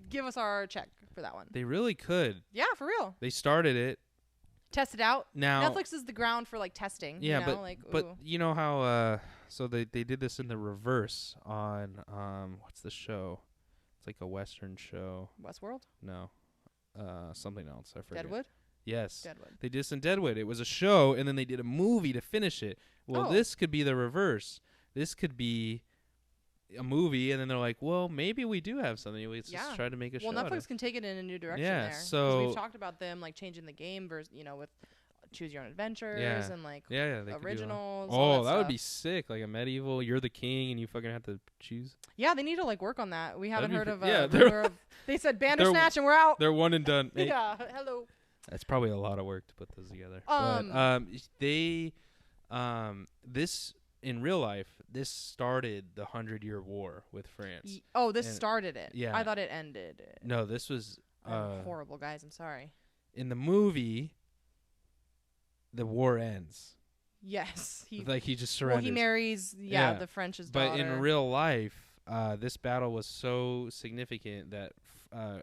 Give us our check for that one. They really could. Yeah, for real. They started it. Test it out. Now Netflix is the ground for like testing. Yeah, you know? but you know how so they did this in the reverse on what's the show? It's like a Western show. Westworld? No, something else. I forget. Deadwood? Yes. Deadwood. They did this in Deadwood. It was a show, and then they did a movie to finish it. Well, this could be the reverse. This could be a movie, and then they're like, well, maybe we do have something. Let's just try to make a show. Well, Netflix can take it in a new direction there. So we've talked about them like changing the game versus, with Choose Your Own Adventures and like originals. Oh, that would be sick. Like a medieval, you're the king and you fucking have to choose. Yeah, they need to like work on that. We haven't heard of they said Bandersnatch and we're out. They're one and done. Yeah, hello. That's probably a lot of work to put those together. This in real life, this started the 100-Year War with France. This started it. Yeah. I thought it ended it. No, this was horrible, guys. I'm sorry. In the movie, the war ends. Yes. He just surrenders. Well, he marries, the French's daughter. But in real life, this battle was so significant that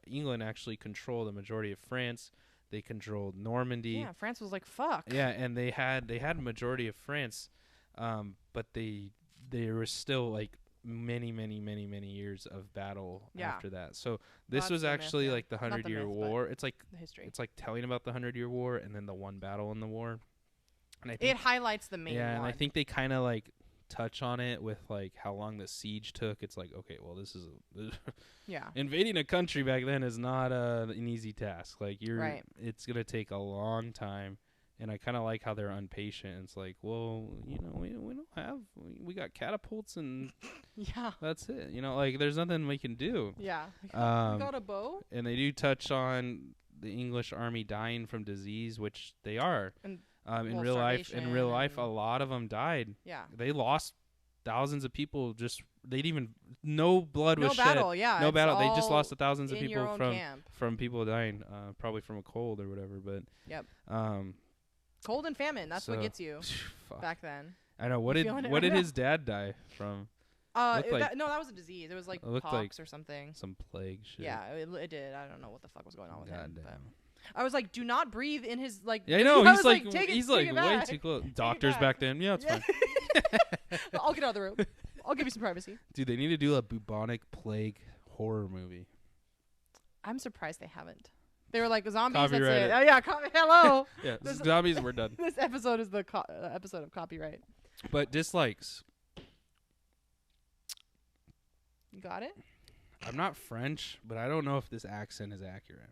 England actually controlled the majority of France. They controlled Normandy. Yeah, France was like, fuck. Yeah, and they had a majority of France, but there was still like many years of battle after that. So this was actually like the 100-Year War. It's like the history. It's like telling about the 100-Year War and then the one battle in the war. And I think it highlights the main one. And I think they kind of like touch on it with like how long the siege took. It's like, okay, well, this is invading a country back then is not an easy task. Like it's gonna take a long time. And I kind of like how they're impatient. It's like, well, we don't have, we got catapults and that's it. Like there's nothing we can do. Yeah. We got a bow. And they do touch on the English army dying from disease, which they are. And in real life, a lot of them died. Yeah. They lost thousands of people. No blood was battle, shed. No battle. They just lost thousands of people from people dying, probably from a cold or whatever. But cold and famine. That's what gets you back then. I know. What did his dad die from? That was a disease. It was like pox or something. Some plague shit. Yeah, it did. I don't know what the fuck was going on with him. But I was like, do not breathe in his like. Yeah, I know. He's like way too close. Doctors back then. Yeah, it's fine. I'll get out of the room. I'll give you some privacy. Dude, they need to do a bubonic plague horror movie. I'm surprised they haven't. They were like, zombies, Copyrighted. that's it. Oh, yeah, hello. Yeah, zombies, we're done. This episode is the episode of copyright. But dislikes. You got it? I'm not French, but I don't know if this accent is accurate.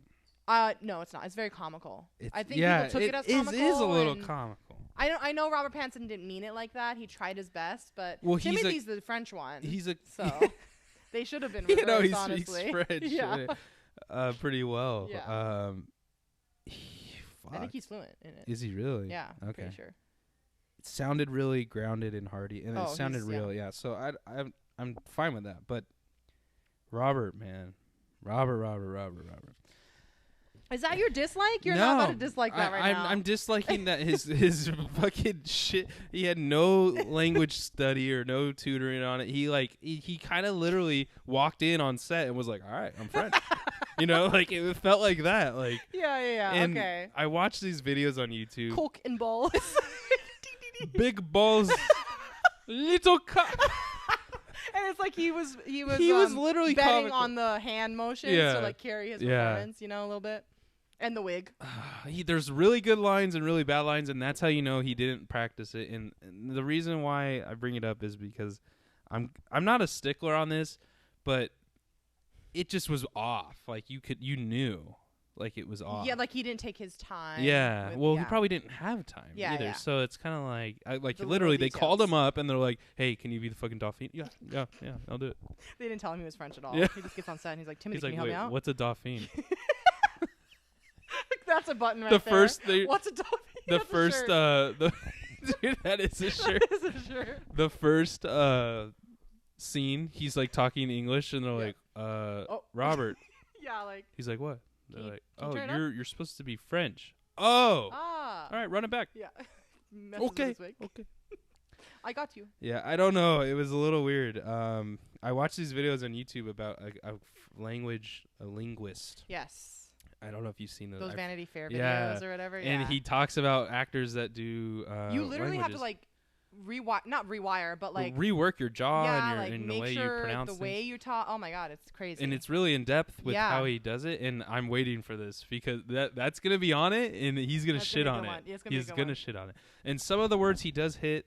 No, it's not. It's very comical. I think yeah, people took it as comical. It is a little comical. I know Robert Pattinson didn't mean it like that. He tried his best, but Timothy's the French one. So they should have been reversed, he honestly. speaks French pretty well. Yeah. I think he's fluent in it. Is he really? Yeah, okay. pretty sure. It sounded really grounded and hearty, and it sounded real. Yeah. So I'm fine with that. But Robert. Is that your dislike? You're not about to dislike that now. I'm disliking that his fucking shit. He had no language study or no tutoring on it. He kind of literally walked in on set and was like, "All right, I'm French." Like it felt like that. Like yeah. And okay. I watch these videos on YouTube. Coke and balls. Big balls, little cup. And it's like he was literally betting on the hand motions to like carry his performance, a little bit. And the wig. There's really good lines and really bad lines, and that's how you know he didn't practice it. And the reason why I bring it up is because I'm not a stickler on this, but it just was off. Like you knew, like it was off. Yeah, like he didn't take his time. Yeah. He probably didn't have time either. Yeah. So it's kind of like literally they called him up and they're like, "Hey, can you be the fucking Dauphine?" Yeah, I'll do it. They didn't tell him he was French at all. Yeah. He just gets on set and he's like, "Timothy, can you help me out?" What's a Dauphine? That's a button right the there. First, what's a Dauphine? The first, dude, that is a shirt. That is a shirt. The first scene, he's like talking English, and they're like, Robert. Yeah, like. He's like, what? They're like, you're supposed to be French. Oh. Ah. All right, run it back. Yeah. Okay. I got you. Yeah, I don't know. It was a little weird. I watched these videos on YouTube about a linguist. Yes. I don't know if you've seen those Vanity Fair videos or whatever. Yeah. And he talks about actors that do. You literally have to like not rewire, but like rework your jaw and the way you pronounce the way you talk. Oh my god, it's crazy. And it's really in depth with how he does it. And I'm waiting for this because that's gonna be on it, and he's gonna shit on it. He's gonna shit on it. And some of the words he does hit.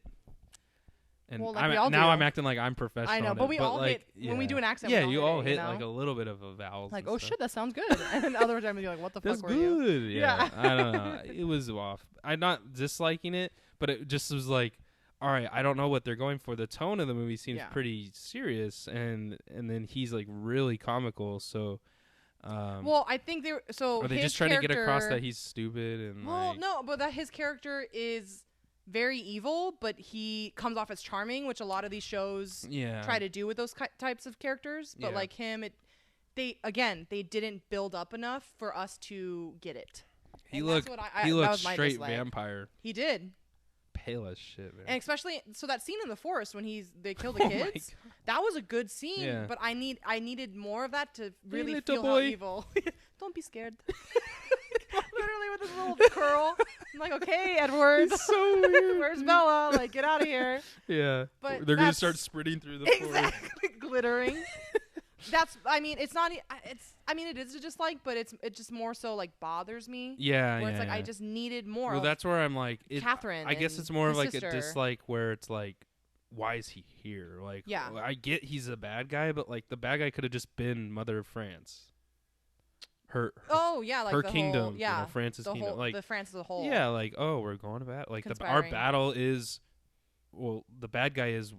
And I'm acting like I'm professional. I know, but we all hit when we do an accent. Yeah, you all hit like a little bit of a vowel. Like, oh shit, that sounds good. And then other times you're like, what the fuck were you? That's good. Yeah, I don't know. It was off. I'm not disliking it, but it just was like, all right, I don't know what they're going for. The tone of the movie seems pretty serious, and then he's like really comical. So, well, I think are they just trying to get across that he's stupid and no, but that his character is very evil, but he comes off as charming, which a lot of these shows try to do with those types of characters. But like him, they didn't build up enough for us to get it. He looked straight vampire. He did. Pale as shit, man. And especially that scene in the forest when they kill the kids, that was a good scene. Yeah. But I needed more of that to really feel how evil. Don't be scared. Literally with his little curl. I'm like, okay, Edward. It's so weird. Where's Bella? Like, get out of here. Yeah. But they're gonna start sprinting through the forest. Glittering. It is a dislike, but it just more so like bothers me. Yeah. Where it's like I just needed more. Well, that's where I'm like, Catherine. I guess it's more of like a dislike where it's like, why is he here? Like, I get he's a bad guy, but like the bad guy could have just been Mother of France. Her kingdom, France's kingdom, like the France as a whole. Yeah, like we're going to battle. Like our battle is, the bad guy is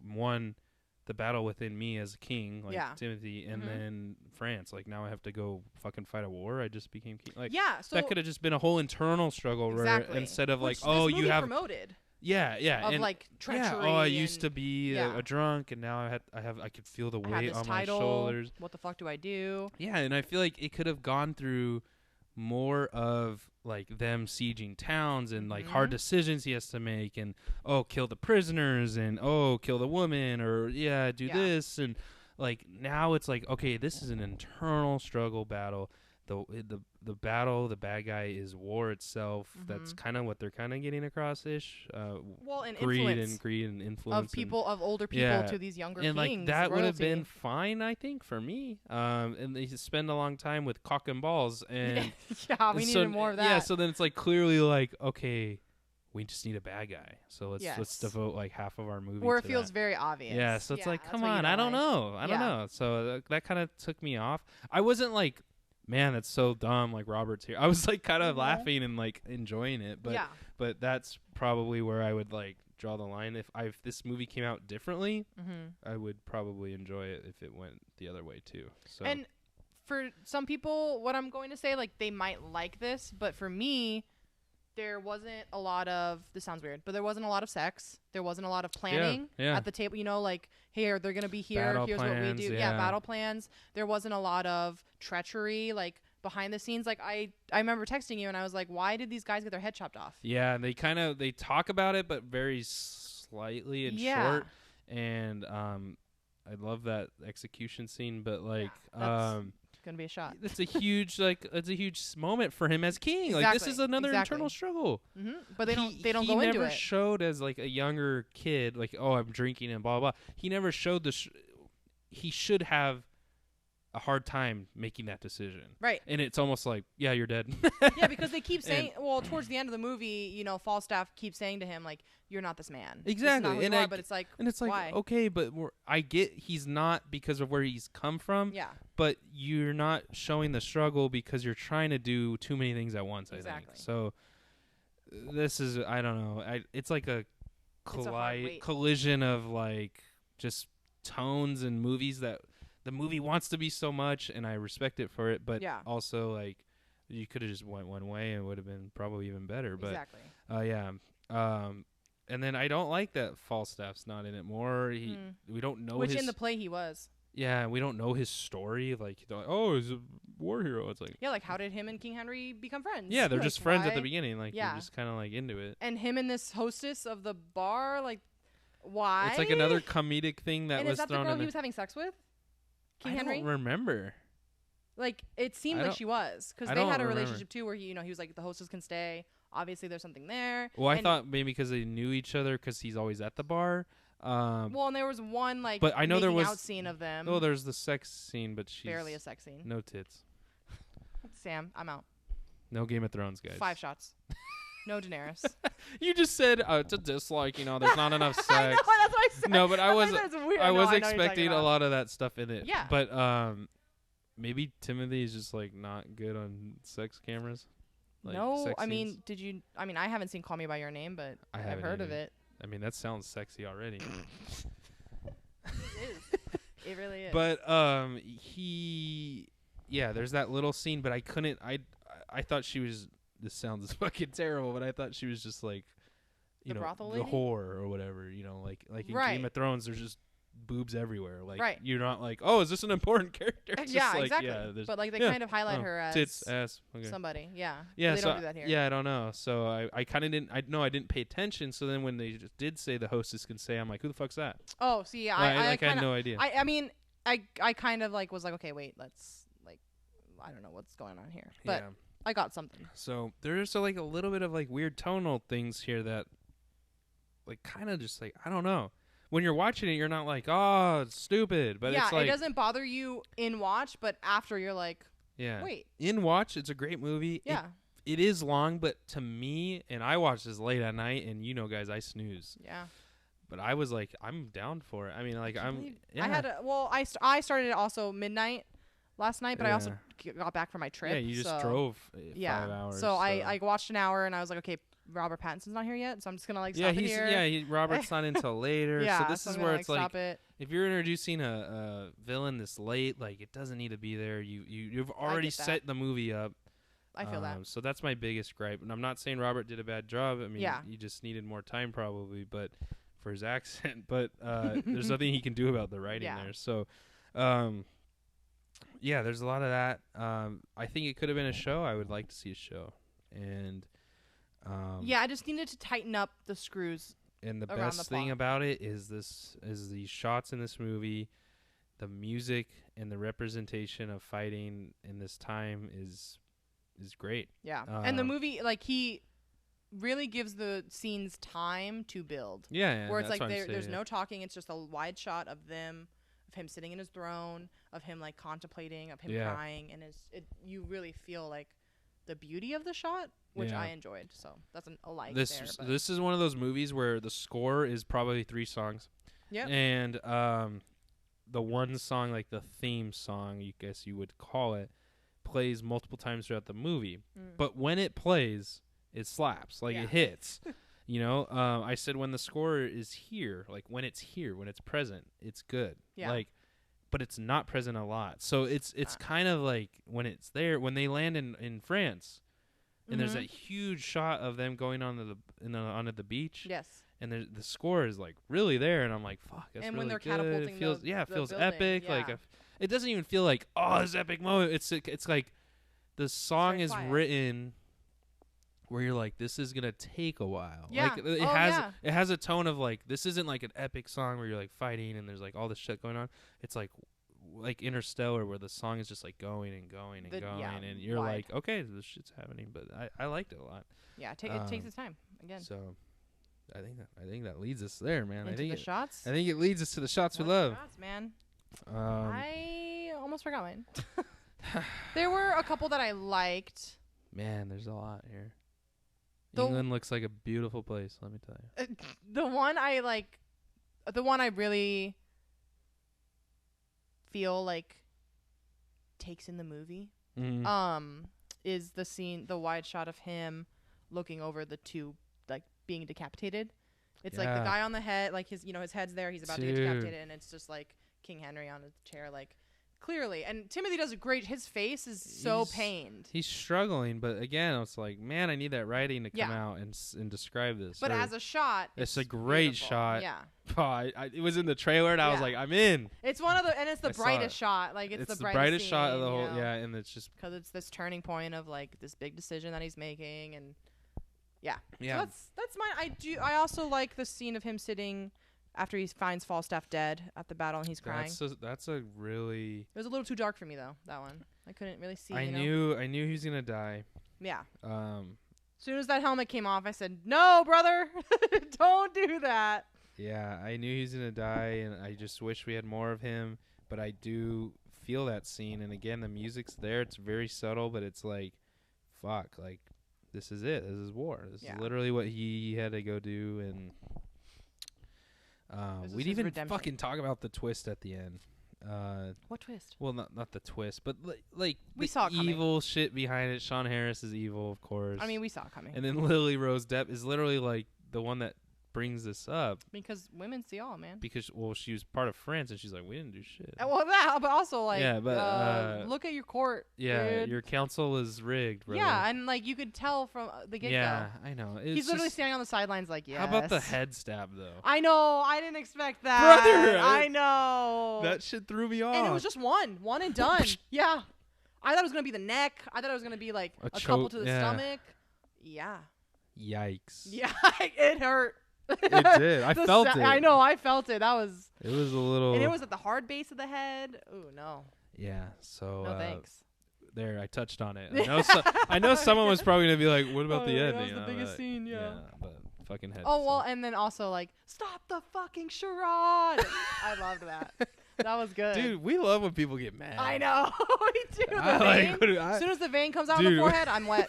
the battle within me as a king, like Timothy, and then France. Like now I have to go fucking fight a war. I just became king. Like so that could have just been a whole internal struggle, instead of you have promoted. Yeah, of and like treachery. Yeah, I used to be a drunk, and now I could feel the weight on my shoulders. What the fuck do I do? Yeah, and I feel like it could have gone through more of like them sieging towns and like hard decisions he has to make, and kill the prisoners, and kill the woman, or do this, and like now it's like, okay, this is an internal struggle battle. The battle, the bad guy is war itself. That's kind of what they're kind of getting across-ish. And greed and influence of older people to these younger kings. And like that would have been fine, I think, for me. And they spend a long time with cock and balls, and we needed more of that. Yeah, so then it's like clearly like, okay, we just need a bad guy. So let's Yes. devote like half of our movie Or to it feels that. very obvious. Yeah, so it's like, that's come what you on, I don't like. know. I don't Yeah. know. So that kind of took me off. I wasn't like, man, that's so dumb, like Robert's here. I was like kind of Mhm. laughing and like enjoying it, but yeah. but that's probably where I would like draw the line. If this movie came out differently, Mm-hmm. I would probably enjoy it if it went the other way too. So And for some people, what I'm going to say, like, they might like this, but for me, there wasn't a lot of, this sounds weird, but there wasn't a lot of sex. There wasn't a lot of planning yeah. at the table. You know, like, here, they're going to be here. Battle Here's plans, what we do. yeah. Battle plans. There wasn't a lot of treachery, like, behind the scenes. Like, I remember texting you, and I was like, why did these guys get their head chopped off? yeah, they talk about it, but very slightly and short. And I love that execution scene, but like that's gonna be a shot. it's a huge moment for him as king. Like this is another internal struggle. Mm-hmm. But they don't He go into never it. showed as like a younger kid, like, oh, I'm drinking and blah blah. He never showed he should have a hard time making that decision. Right. And it's almost like, yeah, you're dead. Yeah, because they keep saying, well, towards the end of the movie, you know, Falstaff keeps saying to him, like, you're not this man. Exactly. This is not who And you are, but it's like, and it's like, why? okay, but I get he's not because of where he's come from. Yeah. But you're not showing the struggle because you're trying to do too many things at once, I think. Exactly. So this is, I don't know. It's like a hard weight. collision of like just tones and movies that the movie wants to be so much, and I respect it for it, but Yeah. also like you could have just went one way and it would have been probably even better. But Exactly. yeah. And then I don't like that Falstaff's not in it more. We don't know Which his in the play he was. yeah, we don't know his story. Like, they're like, oh, he's a war hero. It's like, Yeah, like how did him and King Henry become friends? yeah, they're Like, just friends at the why? beginning. Like, Yeah. you're just kind of like into it. And him and this hostess of the bar, like, why? It's like another comedic thing that and was is that the thrown girl in he there. was having sex with? King I Henry? don't remember. Like, it seemed I like don't- she was. Because I they don't had a remember. relationship, too, where he was like, the hostess can stay. Obviously, there's something there. Well, I And- thought maybe because they knew each other because he's always at the bar. Well, and there was one, like, but I know there making was out scene of them. oh, there's the sex scene, but she's barely a sex scene. no tits. Sam, I'm out. No Game of Thrones, guys. 5 shots. No Daenerys. You just said to dislike. You know, there's not enough sex. I know, that's what I said. No, but I was That's weird. I No, was know what you're expecting talking a about. lot of that stuff in it. Yeah. But maybe Timothy is just like not good on sex cameras. Like, No, sex I mean, scenes. did you? I mean, I haven't seen Call Me by Your Name, but I I've haven't heard of either. it. I mean, that sounds sexy already. It is. It really is. But there's that little scene, but I couldn't. I thought she was. This sounds fucking terrible, but I thought she was just like, you The know, brothel the lady? whore or whatever. You know, like in Right. Game of Thrones, there's just boobs everywhere. Like, Right. you're not like, oh, is this an important character? It's yeah, just like, exactly. Yeah, there's but like they yeah. kind of highlight Oh, her as tits, ass. Okay. somebody. Yeah. Yeah, But they so don't do that here. yeah, I don't know. So I kind of didn't. I didn't pay attention. So then when they just did say the hostess can say, I'm like, who the fuck's that? Oh, see, yeah, Like, I I had kinda, no idea. I mean, I kind of like was like, okay, wait, let's like, I don't know what's going on here, but yeah. I got something. So there's like a little bit of like weird tonal things here that, like, kind of just like I don't know. When you're watching it, you're not like, oh, it's stupid, but yeah, it's like, it doesn't bother you in watch, but after you're like, yeah. wait, In watch, it's a great movie. yeah, It is long, but to me, and I watched this late at night, and you know, guys, I snooze. yeah. But I was like, I'm down for it. I mean, like, yeah. I had I started it also midnight last night, but I also got back from my trip. Yeah, you just so- drove 5 Yeah. hours. So I watched an hour and I was like, okay, Robert Pattinson's not here yet, so I'm just gonna like stop it here. Robert's not until later. Yeah, so this I'm is gonna, where it's like, stop it. if you're introducing a villain this late, like, it doesn't need to be there. You've already get that. set the movie up. I feel that. So that's my biggest gripe. And I'm not saying Robert did a bad job. I mean, Yeah. he just needed more time probably, but for his accent. But there's nothing he can do about the writing Yeah. there. So, yeah, there's a lot of that. I think it could have been a show. I would like to see a show. And Yeah, I just needed to tighten up the screws. and the around the best thing plot. about it is the shots in this movie, the music and the representation of fighting in this time is great. Yeah, and the Um, movie, like, he really gives the scenes time to build. Yeah, Where it's that's like what I'm there's saying. no talking; it's just a wide shot of him sitting in his throne, of him like contemplating, of him Yeah. crying, and you really feel like the beauty of the shot. which Yeah. I enjoyed. So that's a like This there. But this is one of those movies where the score is probably 3 songs. Yep. And the one song, like the theme song, you guess you would call it, plays multiple times throughout the movie. But when it plays, it slaps, like Yeah. it hits. You know, I said when the score is here, like when it's here, when it's present, it's good. Yeah. Like, but it's not present a lot. So it's kind of like when it's there, when they land in France, and there's that huge shot of them going onto the beach. Yes. And the score is like really there, and I'm like, "Fuck, that's And really when they're good." catapulting It feels, the it feels building, epic. Like, yeah. it doesn't even feel like, oh, this epic moment. It's like the song very is quiet. written where you're like, this is gonna take a while. Yeah. Like Oh, it has a tone of like, this isn't like an epic song where you're like fighting and there's like all this shit going on. It's like Interstellar, where the song is just like going and going and going, yeah, and you're wide. like, okay, this shit's happening. But I liked it a lot. Yeah. It takes its time again. So I think that leads us there, man. Into the shots. I think it leads us to the shots we What love. shots, man. I I almost forgot mine. There were a couple that I liked. Man, there's a lot here. The- England looks like a beautiful place, let me tell you. The one I really feel like takes in the movie is the wide shot of him looking over the two, like, being decapitated. It's like the Yeah. guy on the head, like his head's there, he's about to get Dude. decapitated, and it's just like King Henry on a chair, like, clearly. And Timothy does a great, his face is so He's- pained. He's struggling, but again, it's like, man, I need that writing to come Yeah. out and describe this. But or- as a shot, it's a great beautiful. shot. Yeah. It was in the trailer, and I was Yeah. like, I'm in. It's one of the, and it's the I saw brightest it. shot. Like, it's the brightest brightest shot of the scene, whole, you know? yeah, and it's just, Because it's this turning point of like this big decision that he's making, and yeah. so that's mine. I also like the scene of him sitting after he finds Falstaff dead at the battle and he's crying. That's a really. It was a little too dark for me though. That one I couldn't really see. I you know? knew he was gonna die. Yeah. As soon as that helmet came off, I said, "No, brother, don't do that." Yeah, I knew he was gonna die, and I just wish we had more of him. But I do feel that scene, and again, the music's there. It's very subtle, but it's like, fuck, like this is it. This is war. This Yeah. is literally what he had to go do, and This is we'd his even redemption. fucking talk about the twist at the end. What twist? Well, not the twist, but like We the saw it coming. evil shit behind it. Sean Harris is evil, of course. I mean, we saw it coming and then Lily Rose Depp is literally like the one that brings this up because women see all, man. because she was part of France, and she's like, we didn't do shit. Well, that, but also like, Yeah, but, look at your court. Yeah, dude. your council is rigged, brother. Yeah, and like you could tell from the get-go. Yeah, I know. It's He's literally just- standing on the sidelines like, yes. How about the head stab though? I know. I didn't expect that. Brother, I know. That shit threw me off. and it was just one and done. Yeah. I thought it was going to be the neck. I thought it was going to be like a couple choke, to the yeah. stomach. Yeah. Yikes. Yeah. It hurt. It did. I felt it. I know. I felt it. That was. It was a little. And it was at the hard base of the head. Ooh, no. Yeah. So. No thanks. There, I touched on it. I know someone was probably gonna be like, "What about the Oh, ending?" that was the biggest scene, yeah. but fucking head. Oh, well, so. and then also like, stop the fucking charade. I loved that. That was good. Dude, we love when people get mad. I know. We do. The I vein. like when As soon as the vein comes out on the Dude. forehead, I'm wet.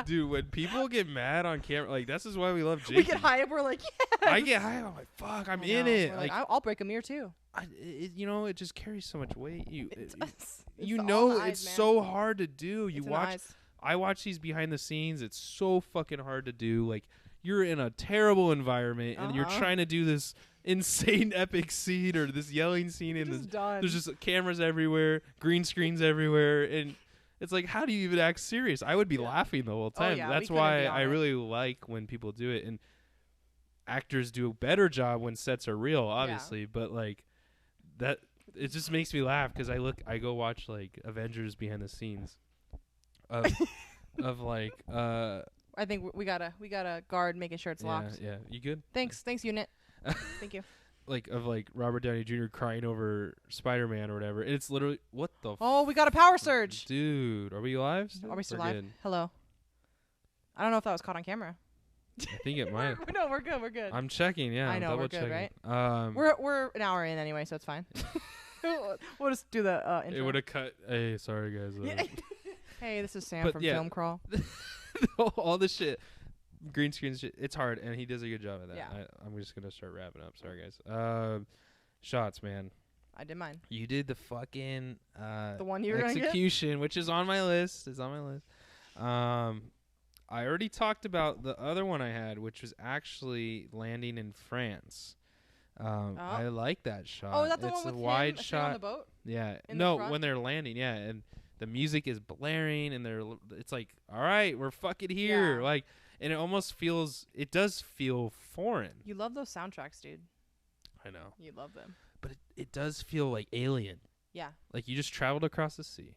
Dude, when people get mad on camera, like this is why we love Jakey. We get high up. We're like, yes. I get high. I'm like, fuck, I'm I in know. it. We're Like, I'll break a mirror too. it just carries so much weight. It's You all know, the eyes, it's man. so hard to do. It's You in the watch. eyes. I watch these behind the scenes. It's so fucking hard to do. Like, you're in a terrible environment and you're Uh-huh. trying to do this insane epic scene or this yelling scene, and Just done. there's just cameras everywhere, green screens everywhere, and it's like, how do you even act serious? I would be laughing the whole time. yeah, we That's couldn't why be on I it. really like when people do it, and actors do a better job when sets are real, obviously. But like that, it just makes me laugh because I go watch like Avengers behind the scenes of of like I think we gotta guard making sure it's locked. yeah. You good? Thanks, unit. Thank you. Like of like Robert Downey Jr. crying over Spider-Man or whatever. And it's literally what the. Oh, we got a power surge. Dude, are we live? Are we still We're live? good. Hello. I don't know if that was caught on camera. I think it might. No, we're good. We're good. I'm checking. Yeah, I I'm know, double we're good, checking. We're an hour in anyway, so it's fine. We'll just do the It intro. would have cut. Hey, sorry guys. Yeah. Hey, this is Sam But from yeah. Film Crawl. All the shit, green screen shit. It's hard, and he does a good job at that. Yeah. I'm just gonna start wrapping up. Sorry, guys. Shots, man. I did mine. You did the fucking The one you were gonna get? execution, which is on my list. It's on my list. I already talked about the other one I had, which was actually landing in France. I like that shot. Oh, is that the it's one with a wide him shot on the boat? Yeah. in the No, front? when they're landing, yeah, and the music is blaring, and it's like, all right, we're fucking here, Yeah. like, and it does feel foreign. You love those soundtracks, dude. I know, You love them. but it does feel like alien. Yeah. Like you just traveled across the sea.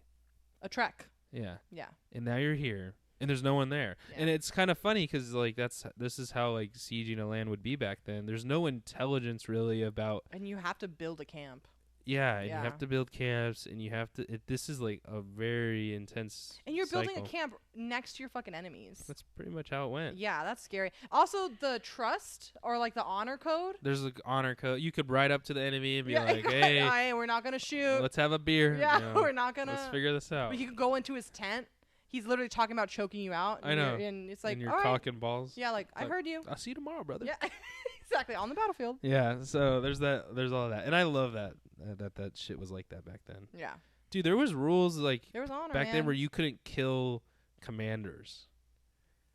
A trek. Yeah. Yeah. And now you're here, and there's no one there. Yeah. And it's kind of funny because like this is how like sieging a land would be back then. There's no intelligence really about. And you have to build a camp. Yeah, and Yeah. you have to build camps, and you have to. This is like a very intense. And you're building cycle. a camp next to your fucking enemies. That's pretty much how it went. Yeah, that's scary. Also, the trust or like the honor code. There's like honor code. You could ride up to the enemy and be Yeah, like, "Hey, we're not gonna shoot. let's have a beer. Yeah, you know, we're not gonna. let's figure this out." But you can go into his tent. He's literally talking about choking you out. I and know. and it's like, and you're all right. talking balls. Yeah, like I like, heard you. I'll see you tomorrow, brother. Yeah, exactly on the battlefield. Yeah, so there's all of that, and I love that shit was like that back then, Yeah, dude. There was rules like there was honor back man. then where you couldn't kill commanders,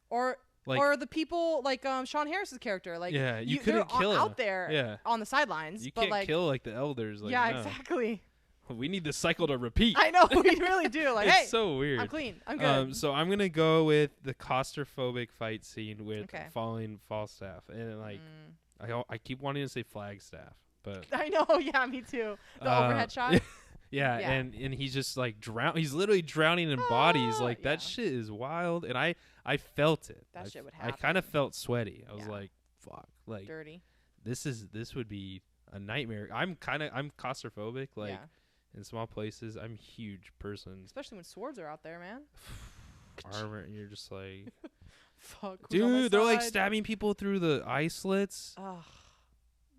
or like the people like Sean Harris's character. Like yeah, you they're couldn't kill out them. there Yeah, on the sidelines. you but can't like, kill like the elders. Like, yeah, no. exactly. We need the cycle to repeat. I know we really do. Like, it's hey, so weird. I'm clean. I'm good. So I'm gonna go with the claustrophobic fight scene with Okay. falling Falstaff, and like I keep wanting to say Flagstaff, but I know. Yeah, me too. The overhead shot. yeah, Yeah. and he's just like He's literally drowning in bodies. Like that yeah. shit is wild, and I felt it. That I, shit would I kind of happen. felt sweaty. I was Yeah. like, fuck, like Dirty. this would be a nightmare. I'm claustrophobic, like. Yeah. In small places, I'm a huge person. Especially when swords are out there, man. Armor, and you're just like, Fuck. who's on my dude, they're like side? stabbing people through the eye slits. Ugh.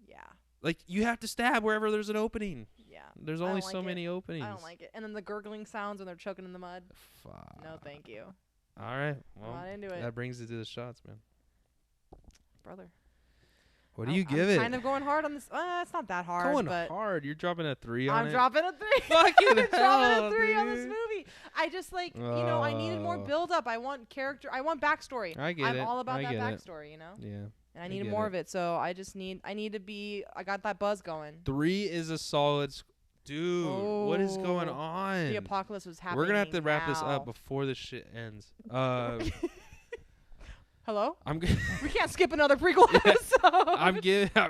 Yeah. Like you have to stab wherever there's an opening. Yeah. There's I only don't so like it. many openings. I don't like it. And then the gurgling sounds when they're choking in the mud. Fuck. No, thank you. All right. I'm Well, not into it, that brings it to the shots, man. brother. What do you give it? Kind of going hard on this. It's not that hard, Going but hard. You're dropping a 3 on I'm it. dropping a 3. Fucking I'm dropping hell, a 3 on this dude. movie. I just like, I needed more Oh. build up. I want character. I want backstory. I get I'm it. all about I that get it. backstory, you know. Yeah. And I I needed get more it. of it. So I need to be. I got that buzz going. 3 is a solid. Dude, what is going Oh, on? The apocalypse was happening. We're gonna have to wrap this now. up before this shit ends. Hello. I'm g- We can't skip another prequel episode.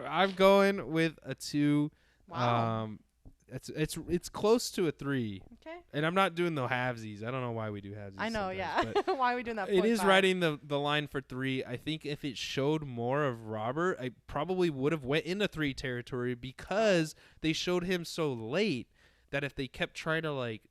I'm going with a 2. Wow. It's close to a 3, Okay. and I'm not doing the halvesies. I don't know why we do halvesies. I know. sometimes, Yeah. but Why are we doing that? it is 0.5? writing the line for 3. I think if it showed more of Robert, I probably would have went into 3 territory because they showed him so late that if they kept trying to like,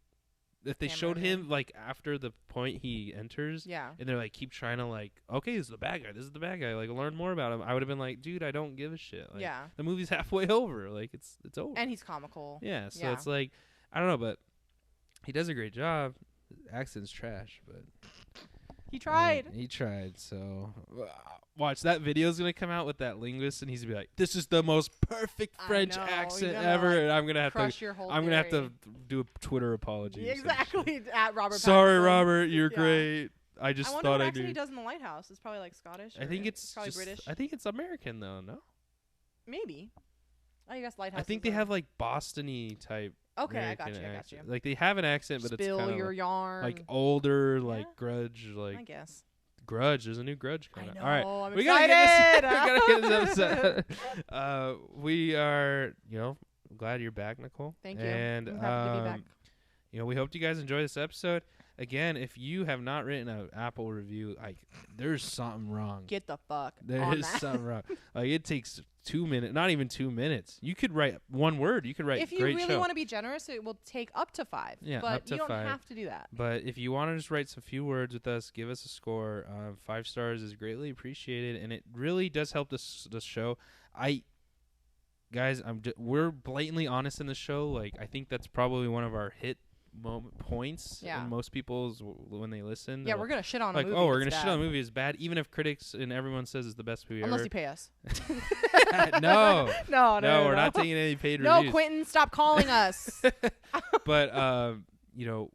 if they Hammer showed him. him like after the point he enters. Yeah. And they're like, keep trying to like, okay, this is the bad guy. This is the bad guy. Like, learn more about him. I would have been like, dude, I don't give a shit. Like, Yeah. the movie's halfway over. Like, it's over. And he's comical. Yeah. So Yeah. it's like, I don't know, but he does a great job. His accent's trash, but He tried. He tried. So watch, that video's gonna come out with that linguist, and he's gonna be like, "This is the most perfect I French know, accent you're gonna, ever," like, and I'm gonna have Crush to. your whole I'm gonna have theory. to do a Twitter apology. or some shit. Exactly. At Robert. Sorry, Pattinson. Robert. You're Yeah. great. I just I wonder thought what I accent knew. he does in the Lighthouse. It's probably like Scottish. I think or it's probably just, British. I think it's American though. No, Maybe. I guess Lighthouse. I think is they a- have like Boston-y type. Okay, I American got you. I got accent. you. Like they have an accent, but Spill it's kind your of yarn. like older, Yeah. like Grudge, I like guess. Grudge. There's a new Grudge I coming know. out. All right. I'm We gotta get excited. this. We gotta get this episode. We are, glad you're back, Nicole. Thank you. And I'm happy to be back. we hope you guys enjoy this episode. Again, if you have not written an Apple review, like there's something wrong. Get the fuck There on is that. something wrong. Like it takes 2 minutes, not even 2 minutes. You could write one word. You could write If you great really show. want to be generous, it will take up to 5. Yeah, but up to you don't 5. have to do that. But if you want to just write some few words with us, give us a score. 5 stars is greatly appreciated, and it really does help this show. Guys, we're blatantly honest in the show. Like I think that's probably one of our hit points Yeah. in most people's when they listen. Yeah, we're gonna shit on like, a movie. oh, we're that's gonna shit on a bad. movie is bad, even if critics and everyone says it's the best movie Unless ever. you pay us. No, no, we're not taking any paid No, reviews. Quentin, stop calling us. But you know,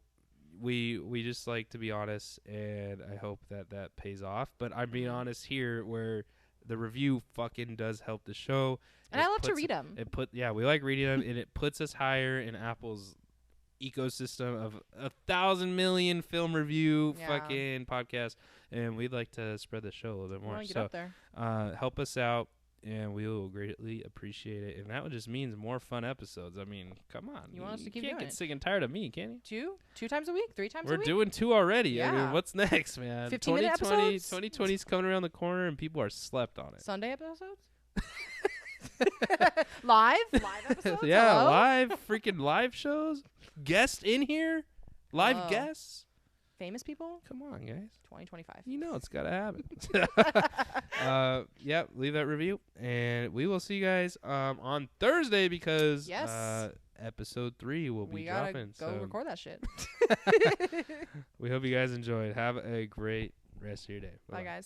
we just like to be honest, and I hope that pays off. But I'm being honest here, where the review fucking does help the show. And I love to read them. We like reading them, and it puts us higher in Apple's ecosystem of 1,000 million film review fucking podcasts, and we'd like to spread the show a little bit more. Get So up there. help us out, and we will greatly appreciate it. And that just means more fun episodes. I mean, come on, You want us to keep can't doing get it. sick and tired of me, can you? Two times a week, 3 times a We're week. doing 2 already. I mean, Yeah. what's next, man? 15-minute episodes? 2020's coming around the corner, and people are slept on it. Sunday episodes. live episodes. Yeah, Hello? freaking live shows. Guests in here, live Oh. guests. Famous people. Come on, guys. 2025. You know it's gotta happen. Yeah, leave that review, and we will see you guys on Thursday because Yes. episode 3 will be We gotta dropping. go So record that shit. we hope you guys enjoyed. Have a great rest of your day. Bye, guys.